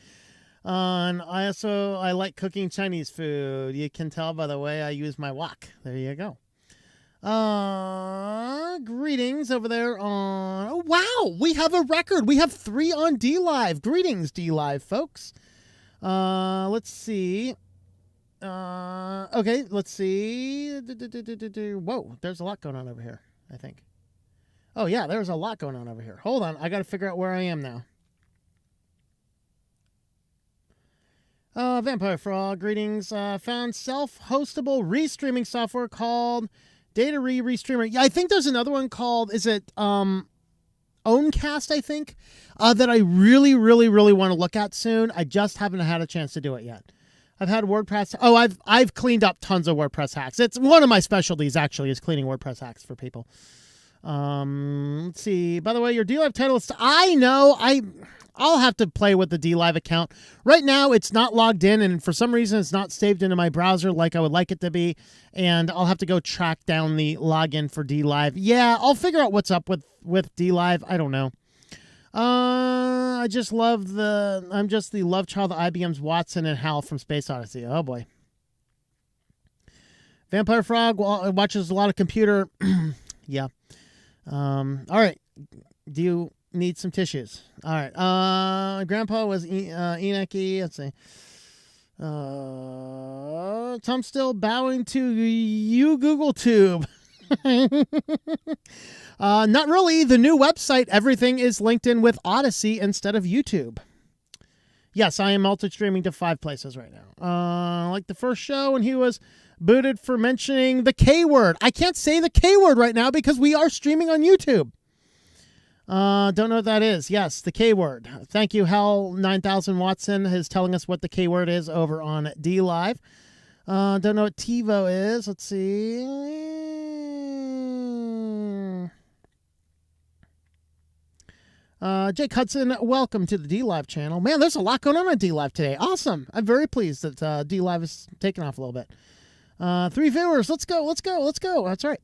And I like cooking Chinese food. You can tell by the way I use my wok. There you go. Greetings over there on... Oh, wow! We have a record. We have 3 on DLive. Greetings, DLive, folks. Let's see. Okay, let's see. Whoa, there's a lot going on over here, I think. Oh, yeah, there's a lot going on over here. Hold on, I got to figure out where I am now. Vampire Frog, greetings. Found self-hostable restreaming software called Data Restreamer. Yeah, I think there's another one called, is it Owncast, I think, that I really, really, really want to look at soon. I just haven't had a chance to do it yet. I've had WordPress. Oh, I've cleaned up tons of WordPress hacks. It's one of my specialties, actually, is cleaning WordPress hacks for people. Let's see. By the way, your DLive title is... I know. I'll have to play with the DLive account. Right now, it's not logged in, and for some reason, it's not saved into my browser like I would like it to be, and I'll have to go track down the login for DLive. Yeah, I'll figure out what's up with DLive. I don't know. I'm just the love child of IBM's Watson and Hal from Space Odyssey. Oh, boy. Vampire Frog watches a lot of computer. Yeah. All right. Do you need some tissues? All right. Grandpa was Enoch-y. Let's see. Tom's still bowing to you, Google Tube. Not really. The new website, everything is linked in with Odyssey instead of YouTube. Yes, I am multi-streaming to 5 places right now. Like the first show when he was booted for mentioning the K word. I can't say the K word right now because we are streaming on YouTube. Don't know what that is. Yes, the K word. Thank you, Hal 9000 Watson is telling us what the K word is over on DLive. Don't know what TiVo is. Let's see. Jake Hudson, welcome to the DLive channel. Man, there's a lot going on DLive today. Awesome. I'm very pleased that DLive is taking off a little bit. 3 viewers. Let's go. That's right.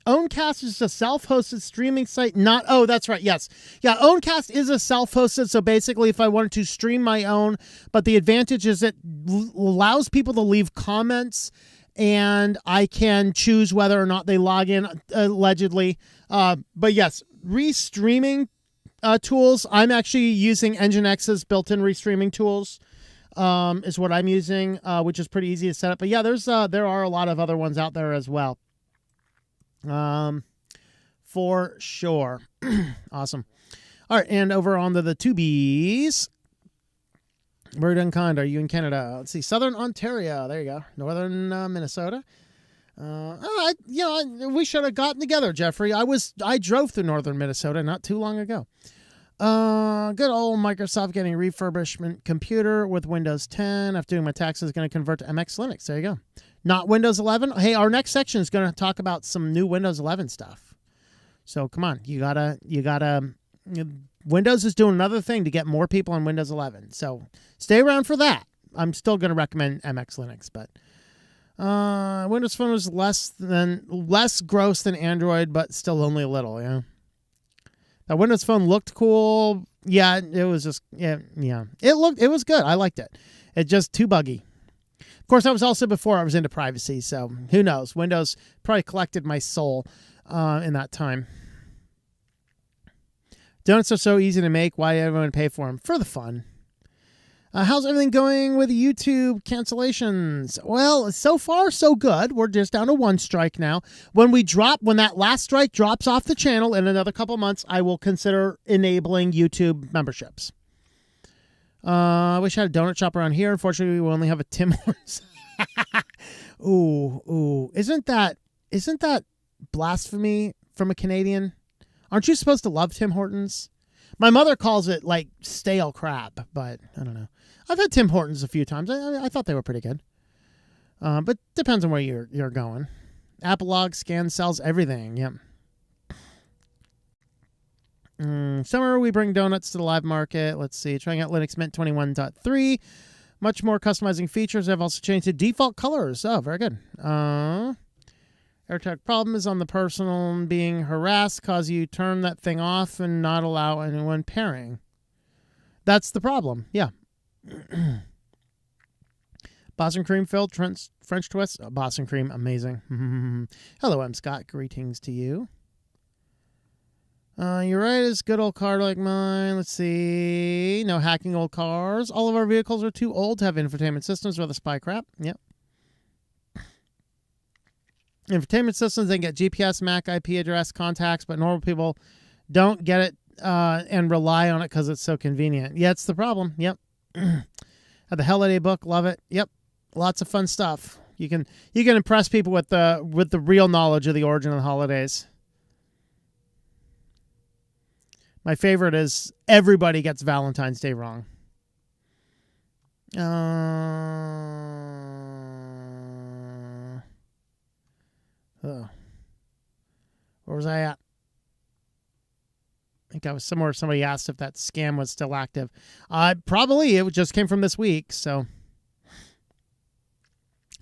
Owncast is a self-hosted streaming site. Oh, that's right. Yes. Yeah, Owncast is a self-hosted. So basically, if I wanted to stream my own, but the advantage is it allows people to leave comments, and I can choose whether or not they log in, allegedly. But yes, restreaming tools. I'm actually using Nginx's built-in restreaming tools. is what I'm using, which is pretty easy to set up. But yeah, there are a lot of other ones out there as well. For sure. Awesome. All right, and over on the tubies. Where in Canada? Are you in Canada? Let's see, Southern Ontario. There you go. Northern Minnesota. We should have gotten together, Jeffrey. I drove through Northern Minnesota not too long ago. Good old Microsoft getting a refurbishment computer with Windows 10. After doing my taxes, going to convert to MX Linux. There you go. Not Windows 11. Hey, our next section is going to talk about some new Windows 11 stuff. So come on, you gotta. Windows is doing another thing to get more people on Windows 11. So stay around for that. I'm still going to recommend MX Linux, but Windows Phone was less gross than Android, but still only a little. Yeah. That Windows Phone looked cool. Yeah, it was just yeah. It was good. I liked it. It's just too buggy. Of course, that was also before I was into privacy, so who knows? Windows probably collected my soul in that time. Donuts are so easy to make. Why did everyone pay for them? For the fun. How's everything going with YouTube cancellations? Well, so far, so good. We're just down to one strike now. When that last strike drops off the channel in another couple months, I will consider enabling YouTube memberships. I wish I had a donut shop around here. Unfortunately, we only have a Tim Hortons. Ooh. Isn't that blasphemy from a Canadian? Aren't you supposed to love Tim Hortons? My mother calls it like stale crap, but I don't know. I've had Tim Hortons a few times. I thought they were pretty good. But depends on where you're going. Apolog Scan sells everything. Yep. Summer, we bring donuts to the live market. Let's see. Trying out Linux Mint 21.3. Much more customizing features. I've also changed the default colors. Oh, very good. AirTag problem is on the personal being harassed, cause you turn that thing off and not allow anyone pairing. That's the problem. Yeah. Boston Cream filled French twist. Oh, Boston Cream, amazing. Hello, I'm Scott. Greetings to you. You're right. It's a good old car like mine. Let's see. No hacking old cars. All of our vehicles are too old to have infotainment systems or the spy crap. Yep. Infotainment systems, they get GPS, MAC, IP address, contacts, but normal people don't get it and rely on it because it's so convenient. Yeah, it's the problem. Yep. The holiday book, love it. Yep. Lots of fun stuff. You can impress people with the real knowledge of the origin of the holidays. My favorite is everybody gets Valentine's Day wrong. Where was I at? I think I was somewhere. Somebody asked if that scam was still active. Probably. It just came from this week. So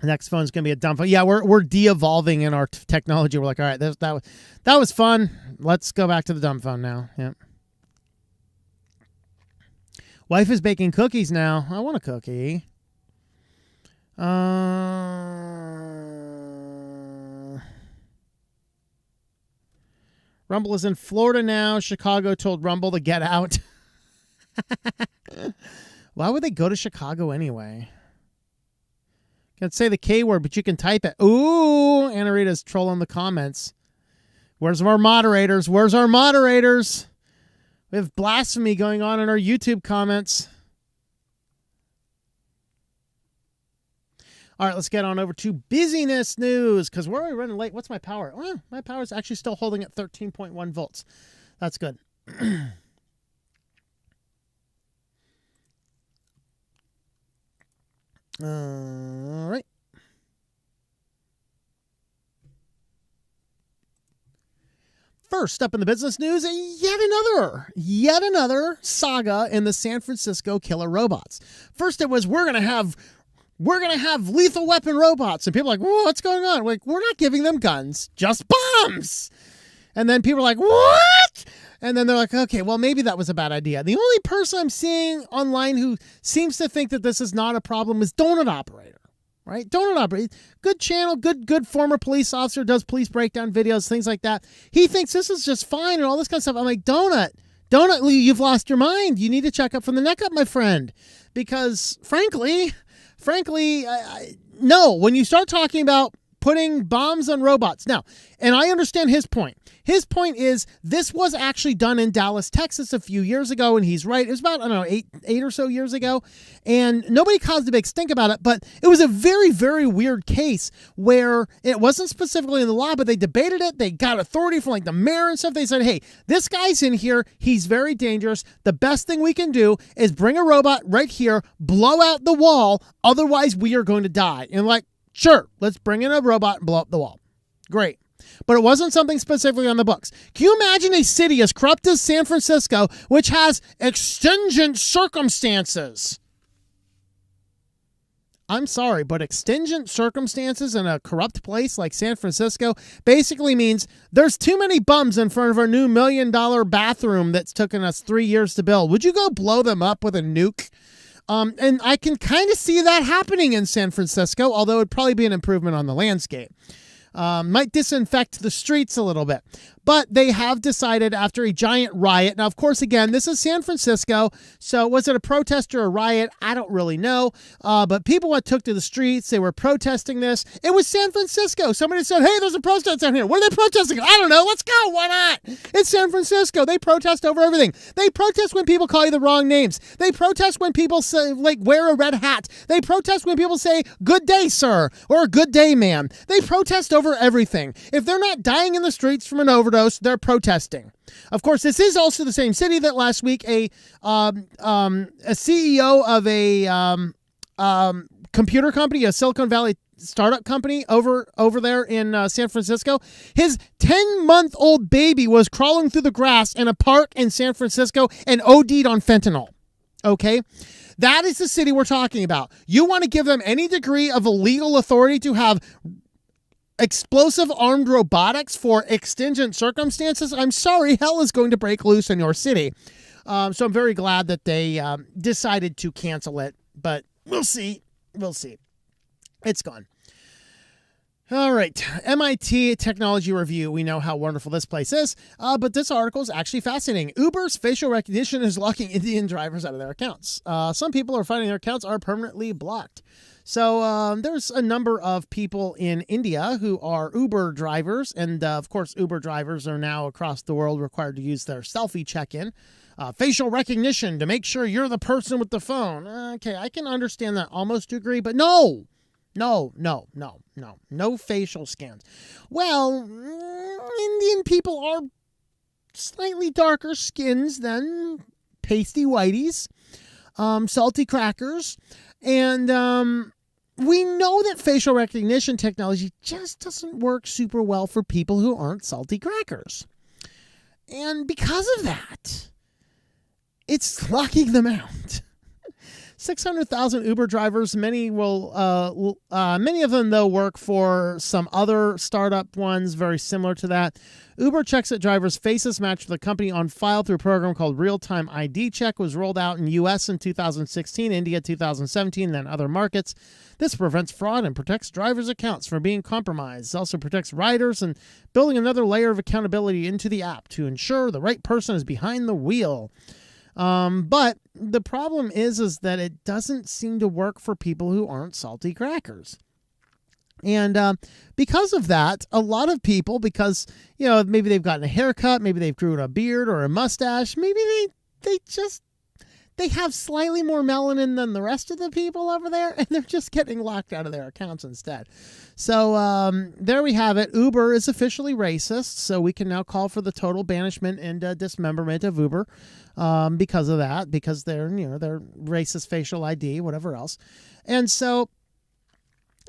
the next phone is going to be a dumb phone. Yeah, we're de-evolving in our technology. We're like, all right, that was fun. Let's go back to the dumb phone now. Yep. Wife is baking cookies now. I want a cookie. Rumble is in Florida now. Chicago told Rumble to get out. Why would they go to Chicago anyway? Can't say the K word, but you can type it. Ooh, Anna Rita's trolling the comments. Where's our moderators? Where's our moderators? We have blasphemy going on in our YouTube comments. All right, let's get on over to busyness news because we're already running late. What's my power? Well, my power is actually still holding at 13.1 volts. That's good. All right. First up in the business news, yet another saga in the San Francisco killer robots. First it was we're gonna have lethal weapon robots, and people are like, what's going on? Like, we're not giving them guns, just bombs. And then people are like, what? And then they're like, okay, well, maybe that was a bad idea. The only person I'm seeing online who seems to think that this is not a problem is Donut Operator, right? Donut Operator, good channel, good former police officer, does police breakdown videos, things like that. He thinks this is just fine and all this kind of stuff. I'm like, Donut, you've lost your mind. You need to check up from the neck up, my friend, because frankly, no, when you start talking about putting bombs on robots now, and I understand his point. His point is this was actually done in Dallas, Texas a few years ago, and he's right. It was about, I don't know, eight or so years ago, and nobody caused a big stink about it, but it was a very, very weird case where it wasn't specifically in the law, but they debated it. They got authority from like the mayor and stuff. They said, hey, this guy's in here. He's very dangerous. The best thing we can do is bring a robot right here, blow out the wall. Otherwise, we are going to die. And like, sure, let's bring in a robot and blow up the wall. Great. But it wasn't something specifically on the books. Can you imagine a city as corrupt as San Francisco, which has extingent circumstances? I'm sorry, but extingent circumstances in a corrupt place like San Francisco basically means there's too many bums in front of our new $1 million bathroom that's taken us 3 years to build. Would you go blow them up with a nuke? And I can kind of see that happening in San Francisco, although it'd probably be an improvement on the landscape. Might disinfect the streets a little bit. But they have decided after a giant riot. Now, of course, again, this is San Francisco. So was it a protest or a riot? I don't really know. But people took to the streets. They were protesting this. It was San Francisco. Somebody said, hey, there's a protest down here. What are they protesting? I don't know. Let's go. Why not? It's San Francisco. They protest over everything. They protest when people call you the wrong names. They protest when people say, like, wear a red hat. They protest when people say, good day, sir, or good day, ma'am. They protest over everything. If they're not dying in the streets from an overdose, they're protesting. Of course, this is also the same city that last week a CEO of a computer company, a Silicon Valley startup company over there in San Francisco, his 10-month-old baby was crawling through the grass in a park in San Francisco and OD'd on fentanyl. Okay? That is the city we're talking about. You want to give them any degree of a legal authority to have explosive armed robotics for extingent circumstances? I'm sorry, hell is going to break loose in your city. So I'm very glad that they decided to cancel it, but we'll see. We'll see. It's gone. All right. MIT Technology Review. We know how wonderful this place is, but this article is actually fascinating. Uber's facial recognition is locking Indian drivers out of their accounts. Some people are finding their accounts are permanently blocked. So there's a number of people in India who are Uber drivers. And of course, Uber drivers are now across the world required to use their selfie check-in. Facial recognition to make sure you're the person with the phone. Okay, I can understand that almost to agree, but no facial scans. Well, Indian people are slightly darker skins than pasty whiteys, salty crackers, and we know that facial recognition technology just doesn't work super well for people who aren't salty crackers. And because of that, it's locking them out. 600,000 Uber drivers. Many of them, though, work for some other startup ones very similar to that. Uber checks that drivers' faces match the company on file through a program called Real-Time ID Check. Was rolled out in U.S. in 2016, India 2017, then other markets. This prevents fraud and protects drivers' accounts from being compromised. It also protects riders and building another layer of accountability into the app to ensure the right person is behind the wheel. But the problem is that it doesn't seem to work for people who aren't salty crackers. And because of that, a lot of people, because, you know, maybe they've gotten a haircut, maybe they've grown a beard or a mustache, maybe they have slightly more melanin than the rest of the people over there, and they're just getting locked out of their accounts instead. So there we have it. Uber is officially racist, so we can now call for the total banishment and dismemberment of Uber because of that, because they're racist facial ID, whatever else. And so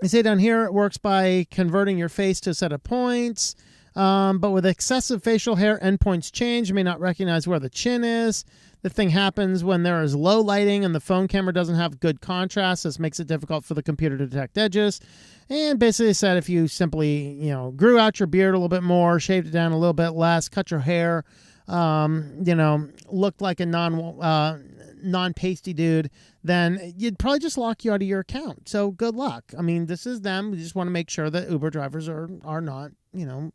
they say down here it works by converting your face to a set of points, but with excessive facial hair, endpoints change. You may not recognize where the chin is. The thing happens when there is low lighting and the phone camera doesn't have good contrast. This makes it difficult for the computer to detect edges. And basically said if you simply, grew out your beard a little bit more, shaved it down a little bit less, cut your hair, looked like a non-pasty dude, then you'd probably just lock you out of your account. So good luck. I mean, this is them. We just want to make sure that Uber drivers are not, we want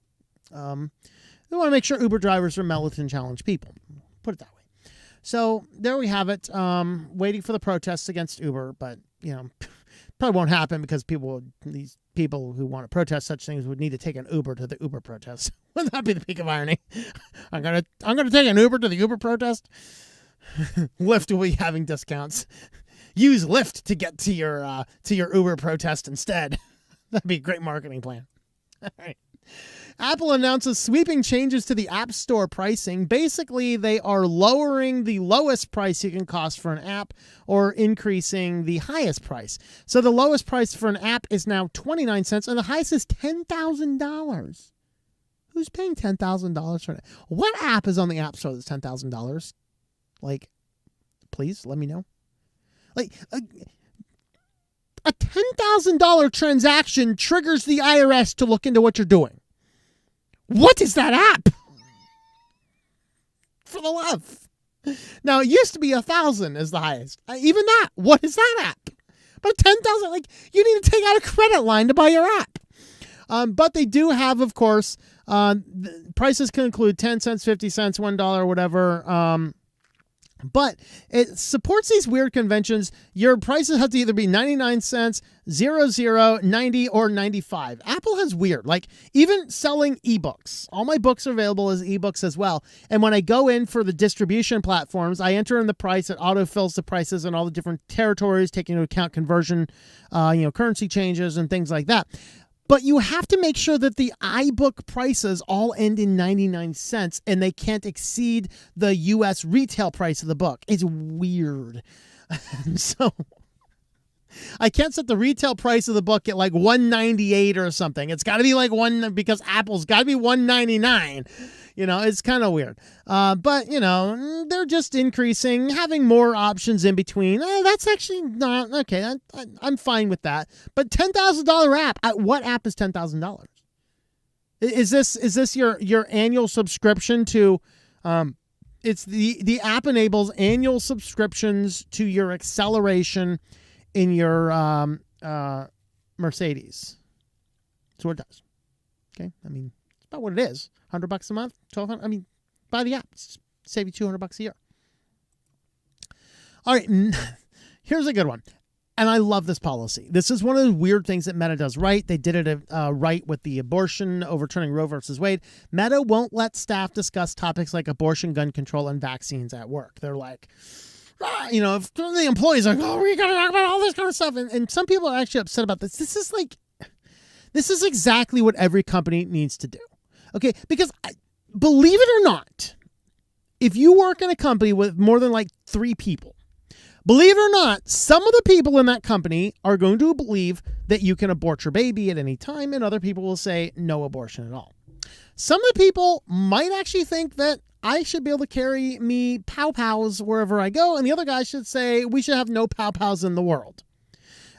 to make sure Uber drivers are melatonin challenged people. Put it that way. So there we have it. Waiting for the protests against Uber, but probably won't happen because these people who want to protest such things would need to take an Uber to the Uber protest. Wouldn't that be the peak of irony? I'm gonna take an Uber to the Uber protest. Lyft will be having discounts. Use Lyft to get to your Uber protest instead. That'd be a great marketing plan. All right. Apple announces sweeping changes to the App Store pricing. Basically, they are lowering the lowest price you can cost for an app or increasing the highest price. So the lowest price for an app is now 29 cents and the highest is $10,000. Who's paying $10,000 for it? What app is on the App Store that's $10,000? Like, please let me know. Like, a $10,000 transaction triggers the IRS to look into what you're doing. What is that app? For the love. Now, it used to be 1,000 is the highest. Even that. What is that app? But 10,000, like, you need to take out a credit line to buy your app. But they do have, of course, prices can include 10 cents, 50 cents, $1, whatever. But it supports these weird conventions. Your prices have to either be 99 cents, 00, 90, or 95. Apple has weird, like even selling ebooks. All my books are available as ebooks as well. And when I go in for the distribution platforms, I enter in the price. It autofills the prices in all the different territories, taking into account conversion, currency changes and things like that. But you have to make sure that the iBook prices all end in 99 cents and they can't exceed the U.S. retail price of the book. It's weird. So I can't set the retail price of the book at like $198 or something. It's got to be like because Apple's got to be $199. It's kind of weird. But they're just increasing, having more options in between. That's actually not okay. I'm fine with that. But $10,000 app. What app is $10,000? Is this your annual subscription to? It's the app enables annual subscriptions to your acceleration in your Mercedes. That's what it does. Okay, I mean, it's about what it is. $100 a month, $1,200. I mean, buy the app. Save you $200 a year. All right, here's a good one. And I love this policy. This is one of the weird things that Meta does right. They did it right with the abortion, overturning Roe versus Wade. Meta won't let staff discuss topics like abortion, gun control, and vaccines at work. They're like, if the employees are like, oh, we got to talk about all this kind of stuff. And some people are actually upset about this. This is exactly what every company needs to do. Okay, because believe it or not, if you work in a company with more than like 3 people, believe it or not, some of the people in that company are going to believe that you can abort your baby at any time, and other people will say no abortion at all. Some of the people might actually think that I should be able to carry me pow-pows wherever I go, and the other guy should say we should have no pow-pows in the world.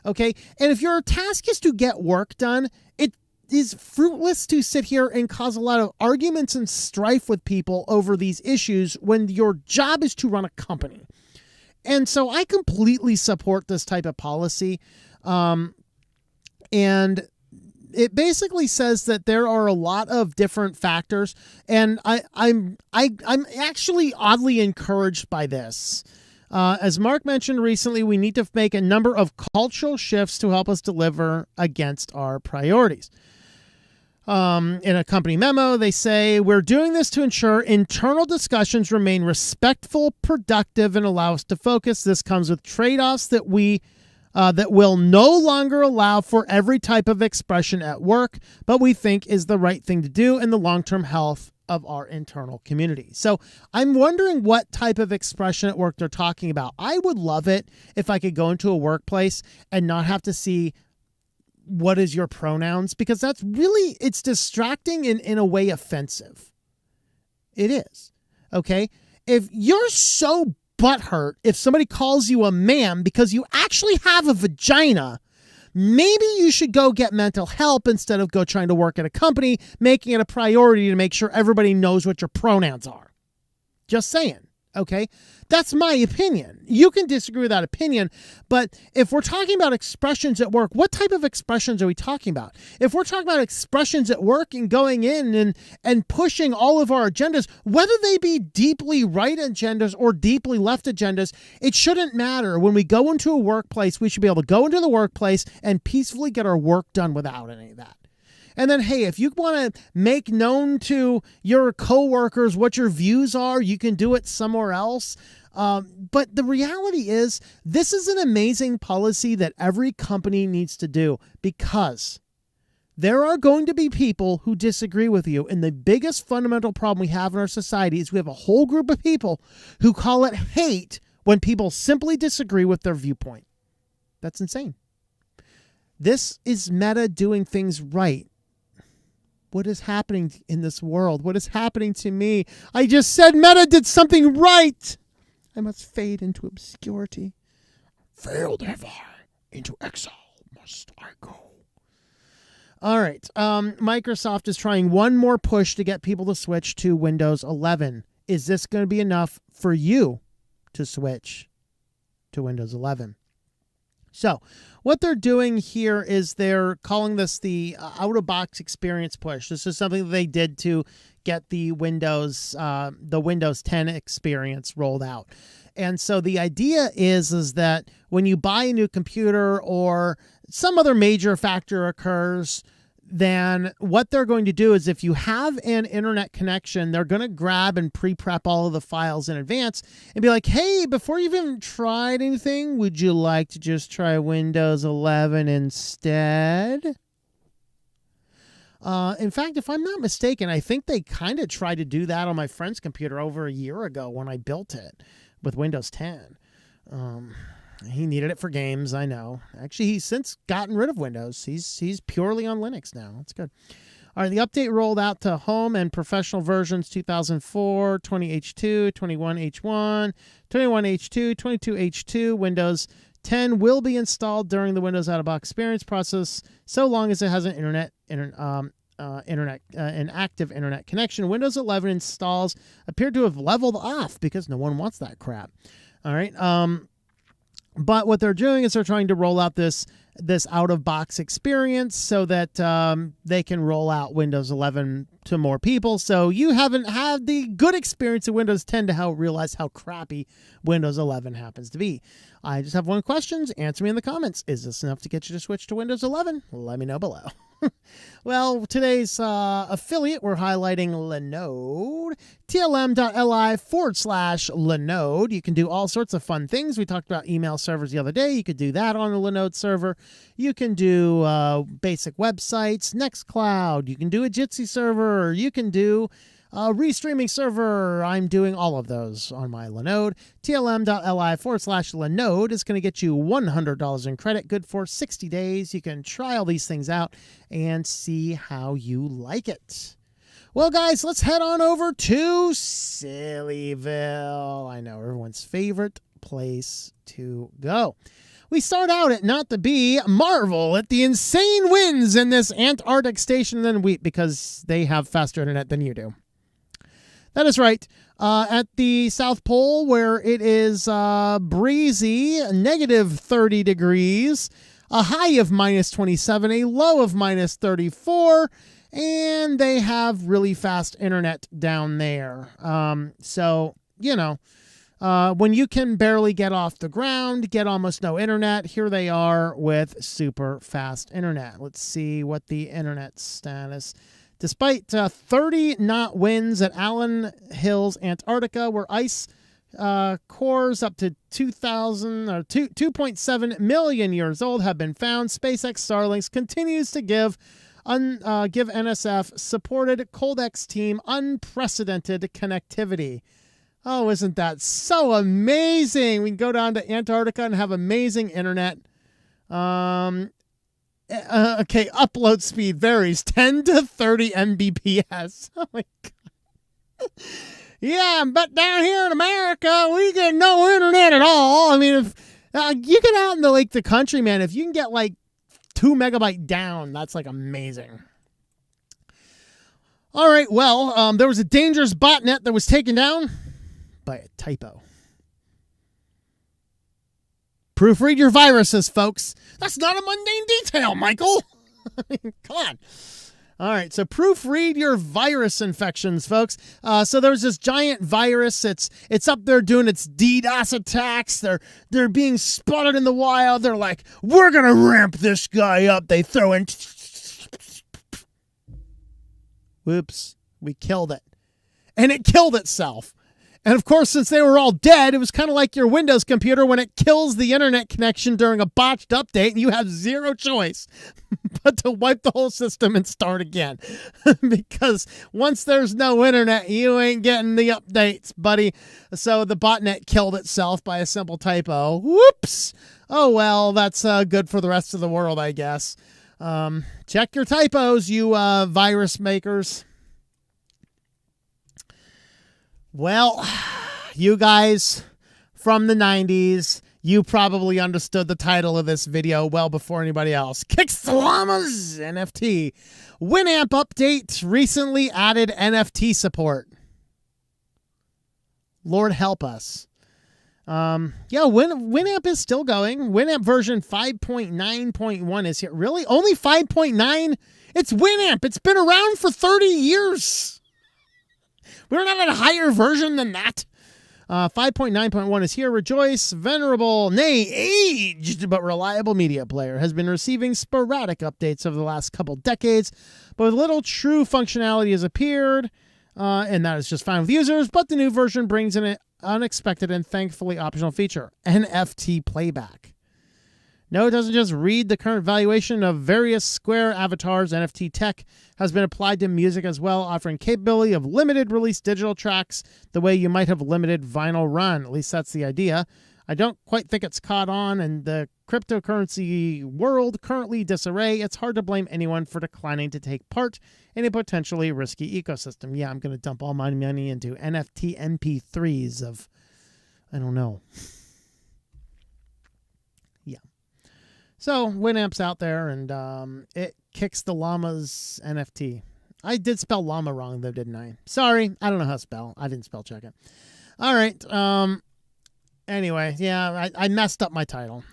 Okay, and if your task is to get work done, it is fruitless to sit here and cause a lot of arguments and strife with people over these issues when your job is to run a company. And so I completely support this type of policy. And it basically says that there are a lot of different factors. And I'm actually oddly encouraged by this. As Mark mentioned recently, we need to make a number of cultural shifts to help us deliver against our priorities. In a company memo, they say, we're doing this to ensure internal discussions remain respectful, productive, and allow us to focus. This comes with trade-offs that will no longer allow for every type of expression at work, but we think is the right thing to do in the long-term health of our internal community. So I'm wondering what type of expression at work they're talking about. I would love it if I could go into a workplace and not have to see what is your pronouns, because that's really, it's distracting and in a way offensive. It is. Okay. If you're so butthurt, if somebody calls you a ma'am because you actually have a vagina, maybe you should go get mental help instead of go trying to work at a company, making it a priority to make sure everybody knows what your pronouns are. Just saying. Okay, that's my opinion. You can disagree with that opinion, but if we're talking about expressions at work, what type of expressions are we talking about? If we're talking about expressions at work and going in and pushing all of our agendas, whether they be deeply right agendas or deeply left agendas, it shouldn't matter. When we go into a workplace, we should be able to go into the workplace and peacefully get our work done without any of that. And then, hey, if you want to make known to your coworkers what your views are, you can do it somewhere else. But the reality is, this is an amazing policy that every company needs to do, because there are going to be people who disagree with you. And the biggest fundamental problem we have in our society is we have a whole group of people who call it hate when people simply disagree with their viewpoint. That's insane. This is Meta doing things right. What is happening in this world? What is happening to me? I just said Meta did something right. I must fade into obscurity. Failed have I. Into exile must I go. All right. Microsoft is trying one more push to get people to switch to Windows 11. Is this going to be enough for you to switch to Windows 11? So what they're doing here is they're calling this the out-of-box experience push. This is something that they did to get the Windows 10 experience rolled out. And so the idea is that when you buy a new computer or some other major factor occurs, then what they're going to do is, if you have an internet connection, they're going to grab and pre-prep all of the files in advance and be like, hey, before you've even tried anything, would you like to just try Windows 11 instead? In fact, if I'm not mistaken, I think they kind of tried to do that on my friend's computer over a year ago when I built it with Windows 10. He needed it for games, I know. Actually, he's since gotten rid of Windows. He's purely on Linux now. That's good. All right, the update rolled out to home and professional versions 2004, 20H2, 21H1, 21H2, 22H2. Windows 10 will be installed during the Windows out-of-box experience process, so long as it has an an active internet connection. Windows 11 installs appear to have leveled off because no one wants that crap. All right. But what they're doing is they're trying to roll out this out-of-box experience so that they can roll out Windows 11 to more people. So you haven't had the good experience of Windows 10 to realize how crappy Windows 11 happens to be. I just have one question. Answer me in the comments. Is this enough to get you to switch to Windows 11? Let me know below. Well, today's affiliate, we're highlighting Linode, tlm.li/Linode. You can do all sorts of fun things. We talked about email servers the other day. You could do that on a Linode server. You can do basic websites, Nextcloud. You can do a Jitsi server. You can do a restreaming server. I'm doing all of those on my Linode. tlm.li/Linode is going to get you $100 in credit, good for 60 days. You can try all these things out and see how you like it. Well, guys, let's head on over to SillyVille. I know, everyone's favorite place to go. We start out at not to be marvel at the insane winds in this Antarctic station than because they have faster internet than you do. That is right. At the South Pole, where it is breezy, negative 30 degrees, a high of minus 27, a low of minus 34, and they have really fast internet down there. So, you know, when you can barely get off the ground, get almost no internet, here they are with super fast internet. Let's see what the internet status. Despite 30-knot winds at Allen Hills, Antarctica, where ice cores up to 2.7 million years old have been found, SpaceX Starlink continues to give NSF-supported Coldex team unprecedented connectivity. Oh, isn't that so amazing? We can go down to Antarctica and have amazing internet. Okay, upload speed varies 10 to 30 Mbps. Oh my God. Yeah, but down here in America, we get no internet at all. I mean, if you get out in the country, man, if you can get 2 megabyte down, that's amazing. All right, well, there was a dangerous botnet that was taken down by a typo. Proofread your viruses, folks. That's not a mundane detail, Michael. I mean, come on. All right, so proofread your virus infections, folks. So there's this giant virus. It's up there doing its DDoS attacks. They're being spotted in the wild. They're like, we're gonna ramp this guy up. They throw in. Whoops, we killed it, and it killed itself. And of course, since they were all dead, it was kind of like your Windows computer when it kills the internet connection during a botched update, and you have zero choice but to wipe the whole system and start again. Because once there's no internet, you ain't getting the updates, buddy. So the botnet killed itself by a simple typo. Whoops. Oh, well, that's good for the rest of the world, I guess. Check your typos, you virus makers. Well, you guys from the 90s, you probably understood the title of this video well before anybody else. Kicks the Llamas NFT. Winamp update recently added NFT support. Lord help us. Winamp is still going. Winamp version 5.9.1 is here. Really? Only 5.9? It's Winamp. It's been around for 30 years. We're not at a higher version than that. 5.9.1 is here. Rejoice, venerable, nay, aged, but reliable media player has been receiving sporadic updates over the last couple decades, but with little true functionality has appeared, and that is just fine with users, but the new version brings in an unexpected and thankfully optional feature, NFT playback. No, it doesn't just read the current valuation of various Square avatars. NFT tech has been applied to music as well, offering capability of limited release digital tracks the way you might have limited vinyl run. At least that's the idea. I don't quite think it's caught on, and the cryptocurrency world currently disarray. It's hard to blame anyone for declining to take part in a potentially risky ecosystem. Yeah, I'm going to dump all my money into NFT MP3s of, I don't know. So, Winamp's out there, and it kicks the llamas NFT. I did spell llama wrong, though, didn't I? Sorry, I don't know how to spell. I didn't spell check it. All right. Anyway, yeah, I messed up my title.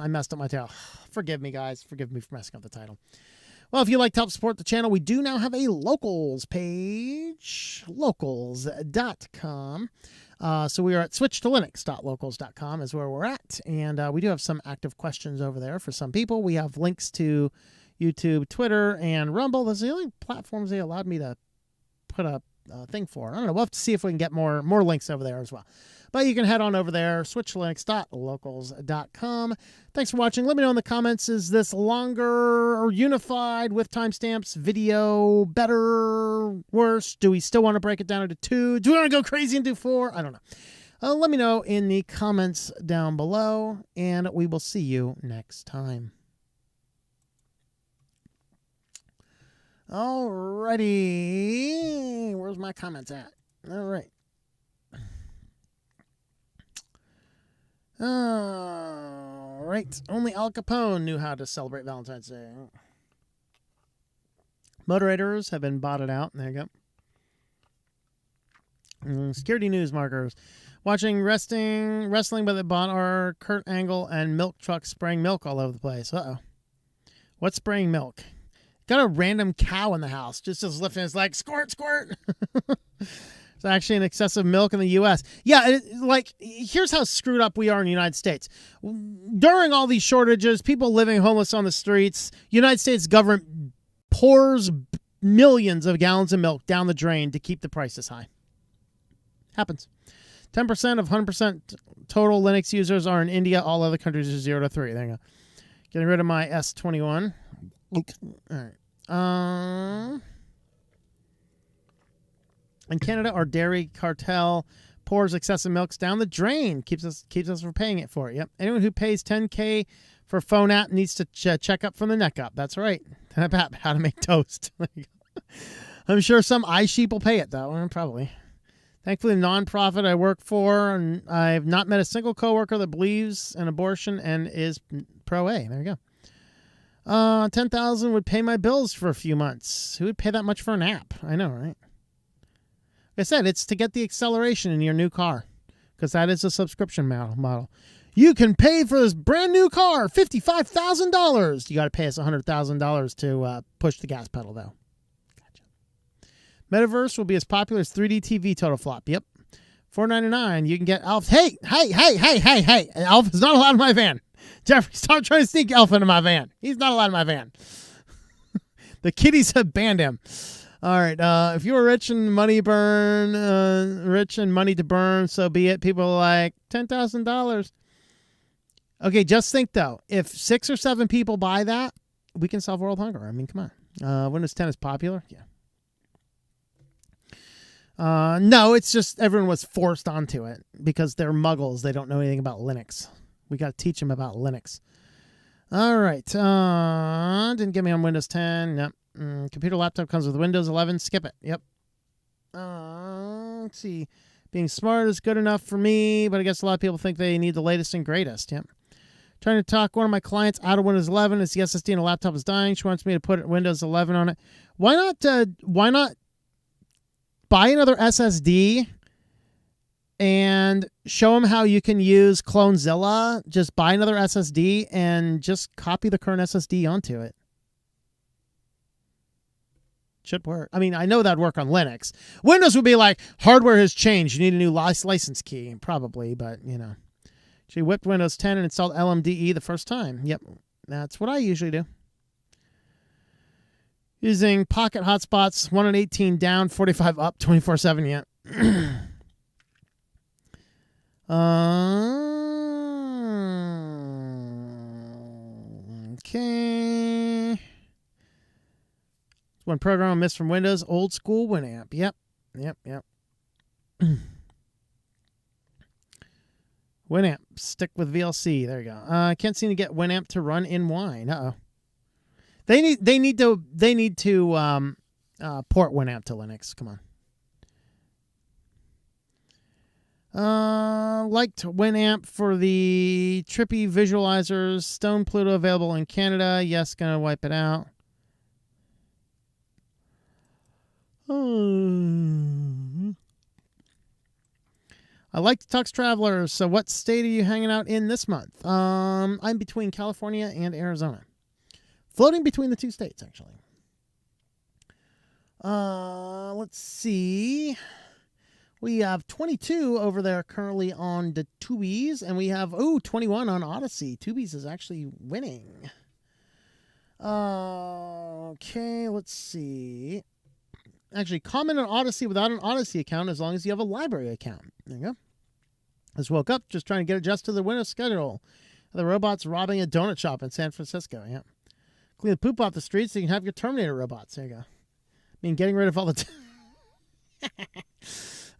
Forgive me, guys. Forgive me for messing up the title. Well, if you'd like to help support the channel, we do now have a locals page, locals.com. So we are at switchedtolinux.locals.com is where we're at. And we do have some active questions over there for some people. We have links to YouTube, Twitter, and Rumble. Those are the only platforms they allowed me to put a thing for. I don't know. We'll have to see if we can get more links over there as well. But you can head on over there, switchedtolinux.locals.com. Thanks for watching. Let me know in the comments, is this longer or unified with timestamps video better, worse? Do we still want to break it down into 2? Do we want to go crazy and do 4? I don't know. Let me know in the comments down below, and we will see you next time. Alrighty. Where's my comments at? All right. All right. Only Al Capone knew how to celebrate Valentine's Day. Moderators have been botted out. There you go. Security news markers. Watching wrestling, but the bot are Kurt Angle and milk trucks spraying milk all over the place. Uh-oh. What's spraying milk? Got a random cow in the house. Just lifting. It's like, squirt, squirt. It's actually an excessive milk in the U.S. Yeah, here's how screwed up we are in the United States. During all these shortages, people living homeless on the streets, United States government pours millions of gallons of milk down the drain to keep the prices high. Happens. 10% of 100% total Linux users are in India. All other countries are 0 to 3. There you go. Getting rid of my S21. All right. In Canada, our dairy cartel pours excessive milks down the drain. Keeps us from paying it for it. Yep. Anyone who pays $10K for a phone app needs to check up from the neck up. That's right. About how to make toast. I'm sure some iSheep will pay it, though. Probably. Thankfully, the nonprofit I work for, and I've not met a single coworker that believes in abortion and is pro-A. There you go. $10,000 would pay my bills for a few months. Who would pay that much for an app? I know, right? Like I said, it's to get the acceleration in your new car. because that is a subscription model. You can pay for this brand new car, $55,000. You got to pay us $100,000 to push the gas pedal, though. Gotcha. Metaverse will be as popular as 3D TV total flop. Yep. $4.99. You can get Alf. Hey. Alf is not allowed in my van. Jeffrey, stop trying to sneak Alf into my van. He's not allowed in my van. The kiddies have banned him. All right. If you were rich and money to burn, so be it. People are like, $10,000. Okay, just think, though. If 6 or 7 people buy that, we can solve world hunger. I mean, come on. Windows 10 is popular? Yeah. No, it's just everyone was forced onto it because they're muggles. They don't know anything about Linux. We got to teach them about Linux. All right. Didn't get me on Windows 10. Nope. Computer laptop comes with Windows 11. Skip it. Yep. Let's see. Being smart is good enough for me, but I guess a lot of people think they need the latest and greatest. Yep. Trying to talk one of my clients out of Windows 11. It's the SSD in a laptop is dying. She wants me to put Windows 11 on it. Why not buy another SSD and show them how you can use Clonezilla? Just buy another SSD and just copy the current SSD onto it. Should work. I mean, I know that'd work on Linux. Windows would be like, hardware has changed. You need a new license key. Probably, but, you know. She whipped Windows 10 and installed LMDE the first time. Yep, that's what I usually do. Using pocket hotspots, 1 and 18 down, 45 up, 24/7. Yeah. Okay. One program I missed from Windows, old school Winamp. Yep. Winamp, stick with VLC. There you go. I can't seem to get Winamp to run in Wine. Uh-oh. They need to port Winamp to Linux. Come on. Liked Winamp for the trippy visualizers. Stone Pluto available in Canada. Yes, gonna wipe it out. I like the Tux Travelers. So what state are you hanging out in this month? I'm between California and Arizona. Floating between the two states, actually. Let's see. We have 22 over there currently on the Tubies, and we have 21 on Odyssey. Tubies is actually winning. Okay, let's see. Actually, comment on Odyssey without an Odyssey account as long as you have a library account. There you go. Just woke up, just trying to get adjusted to the Windows schedule. The robots robbing a donut shop in San Francisco. Yeah. Clean the poop off the streets so you can have your Terminator robots. There you go. I mean, getting rid of all the...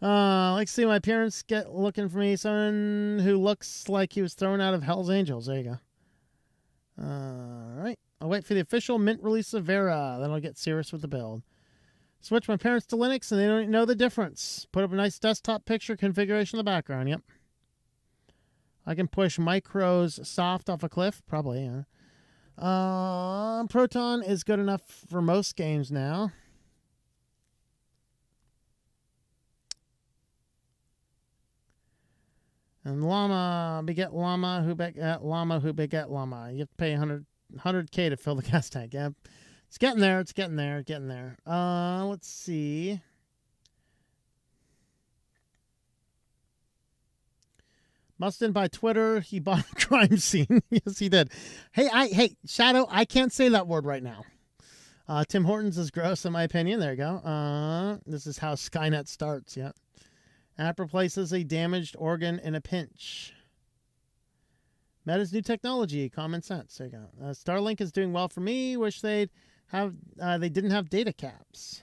like to see my parents get looking for me. Someone who looks like he was thrown out of Hell's Angels. There you go. All right. I'll wait for the official mint release of Vera. Then I'll get serious with the build. Switch my parents to Linux and they don't know the difference. Put up a nice desktop picture configuration in the background. Yep. I can push Micro's soft off a cliff. Probably, yeah. Proton is good enough for most games now. And Llama beget Llama who beget Llama who beget Llama. You have to pay $100K to fill the gas tank. Yeah. It's getting there. It's getting there. Getting there. Let's see. Mustin by Twitter. He bought a crime scene. Yes, he did. Hey, Shadow, I can't say that word right now. Tim Hortons is gross, in my opinion. There you go. This is how Skynet starts. Yep. App replaces a damaged organ in a pinch. Meta's new technology. Common sense. There you go. Starlink is doing well for me. Wish they didn't have data caps.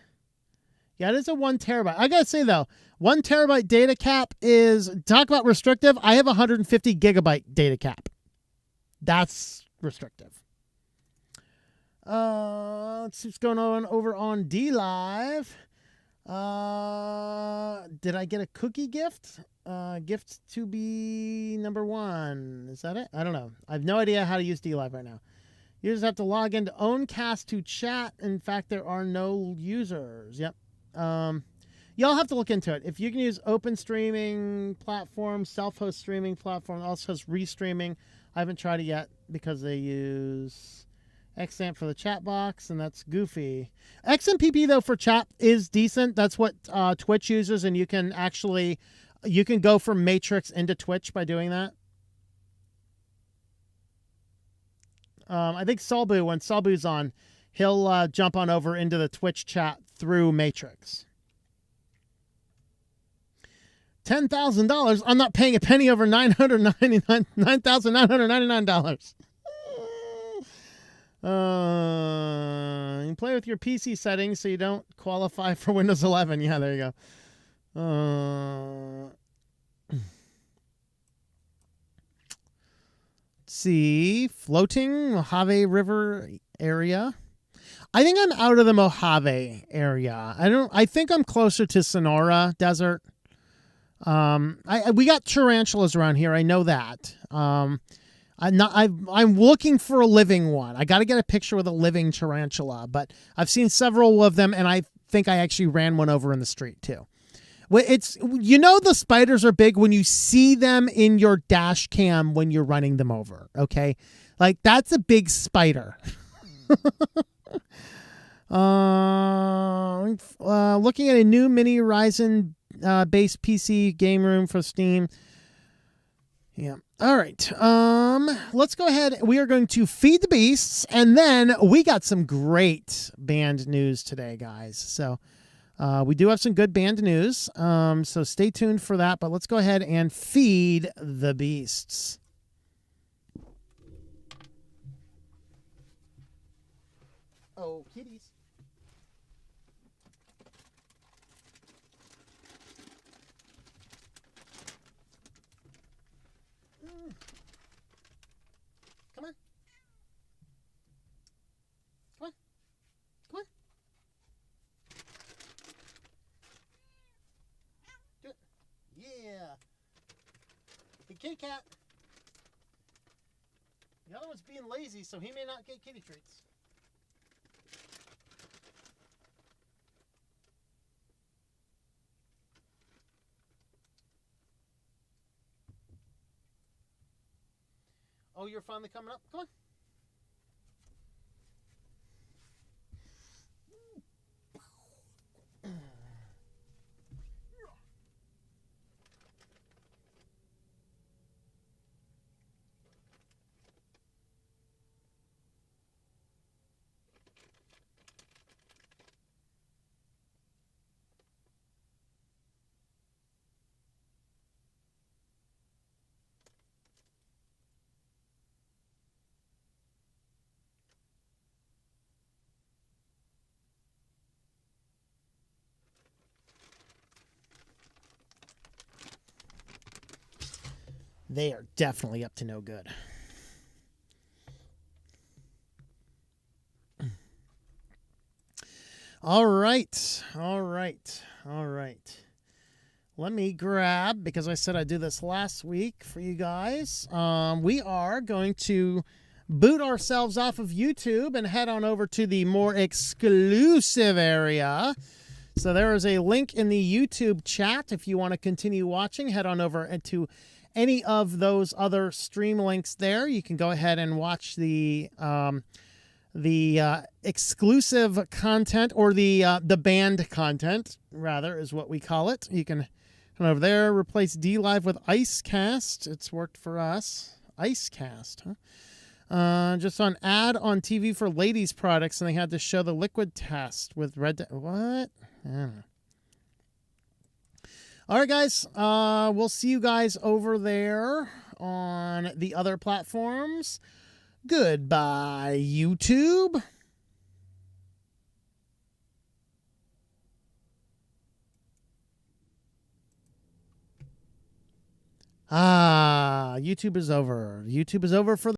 Yeah, it is a 1 terabyte. I gotta say though, 1 terabyte data cap is, talk about restrictive. I have 150 gigabyte data cap. That's restrictive. Let's see what's going on over on DLive. Did I get a cookie gift? Gift to be number 1. Is that it? I don't know. I have no idea how to use DLive right now. Users have to log into Owncast to chat. In fact, there are no users. Yep. Y'all have to look into it. If you can use open streaming platform, self-host streaming platform, also has restreaming. I haven't tried it yet because they use XAMPP for the chat box, and that's goofy. XMPP, though, for chat is decent. That's what Twitch uses, and you can go from Matrix into Twitch by doing that. I think Salbu, when Salbu's on, he'll jump on over into the Twitch chat through Matrix. $10,000. I'm not paying a penny over $9,999. You can play with your PC settings so you don't qualify for Windows 11. Yeah, there you go. Let's see. Floating Mojave River area. I think I'm out of the Mojave area. I think I'm closer to Sonora Desert. We got tarantulas around here. I know that. I'm looking for a living one. I got to get a picture with a living tarantula, but I've seen several of them, and I think I actually ran one over in the street too. The spiders are big when you see them in your dash cam when you're running them over. Okay, like that's a big spider. Looking at a new mini Ryzen based PC game room for Steam. Yeah. All right. Let's go ahead. We are going to feed the beasts, and then we got some great band news today, guys. So we do have some good band news. So stay tuned for that. But let's go ahead and feed the beasts. Oh, kitties. Come on. Come on. Come on. Do it. Yeah. Hey, kitty cat. The other one's being lazy, so he may not get kitty treats. Oh, you're finally coming up? Come on. They are definitely up to no good. All right. Let me grab, because I said I'd do this last week for you guys. We are going to boot ourselves off of YouTube and head on over to the more exclusive area. So there is a link in the YouTube chat. If you want to continue watching, head on over to any of those other stream links there. You can go ahead and watch the exclusive content, or the banned content, rather, is what we call it. You can come over there, replace DLive with Icecast. It's worked for us. Icecast, huh? Just on ad on TV for ladies products, and they had to show the liquid test with red. What? I don't know. All right, guys. We'll see you guys over there on the other platforms. Goodbye, YouTube. YouTube is over. YouTube is over for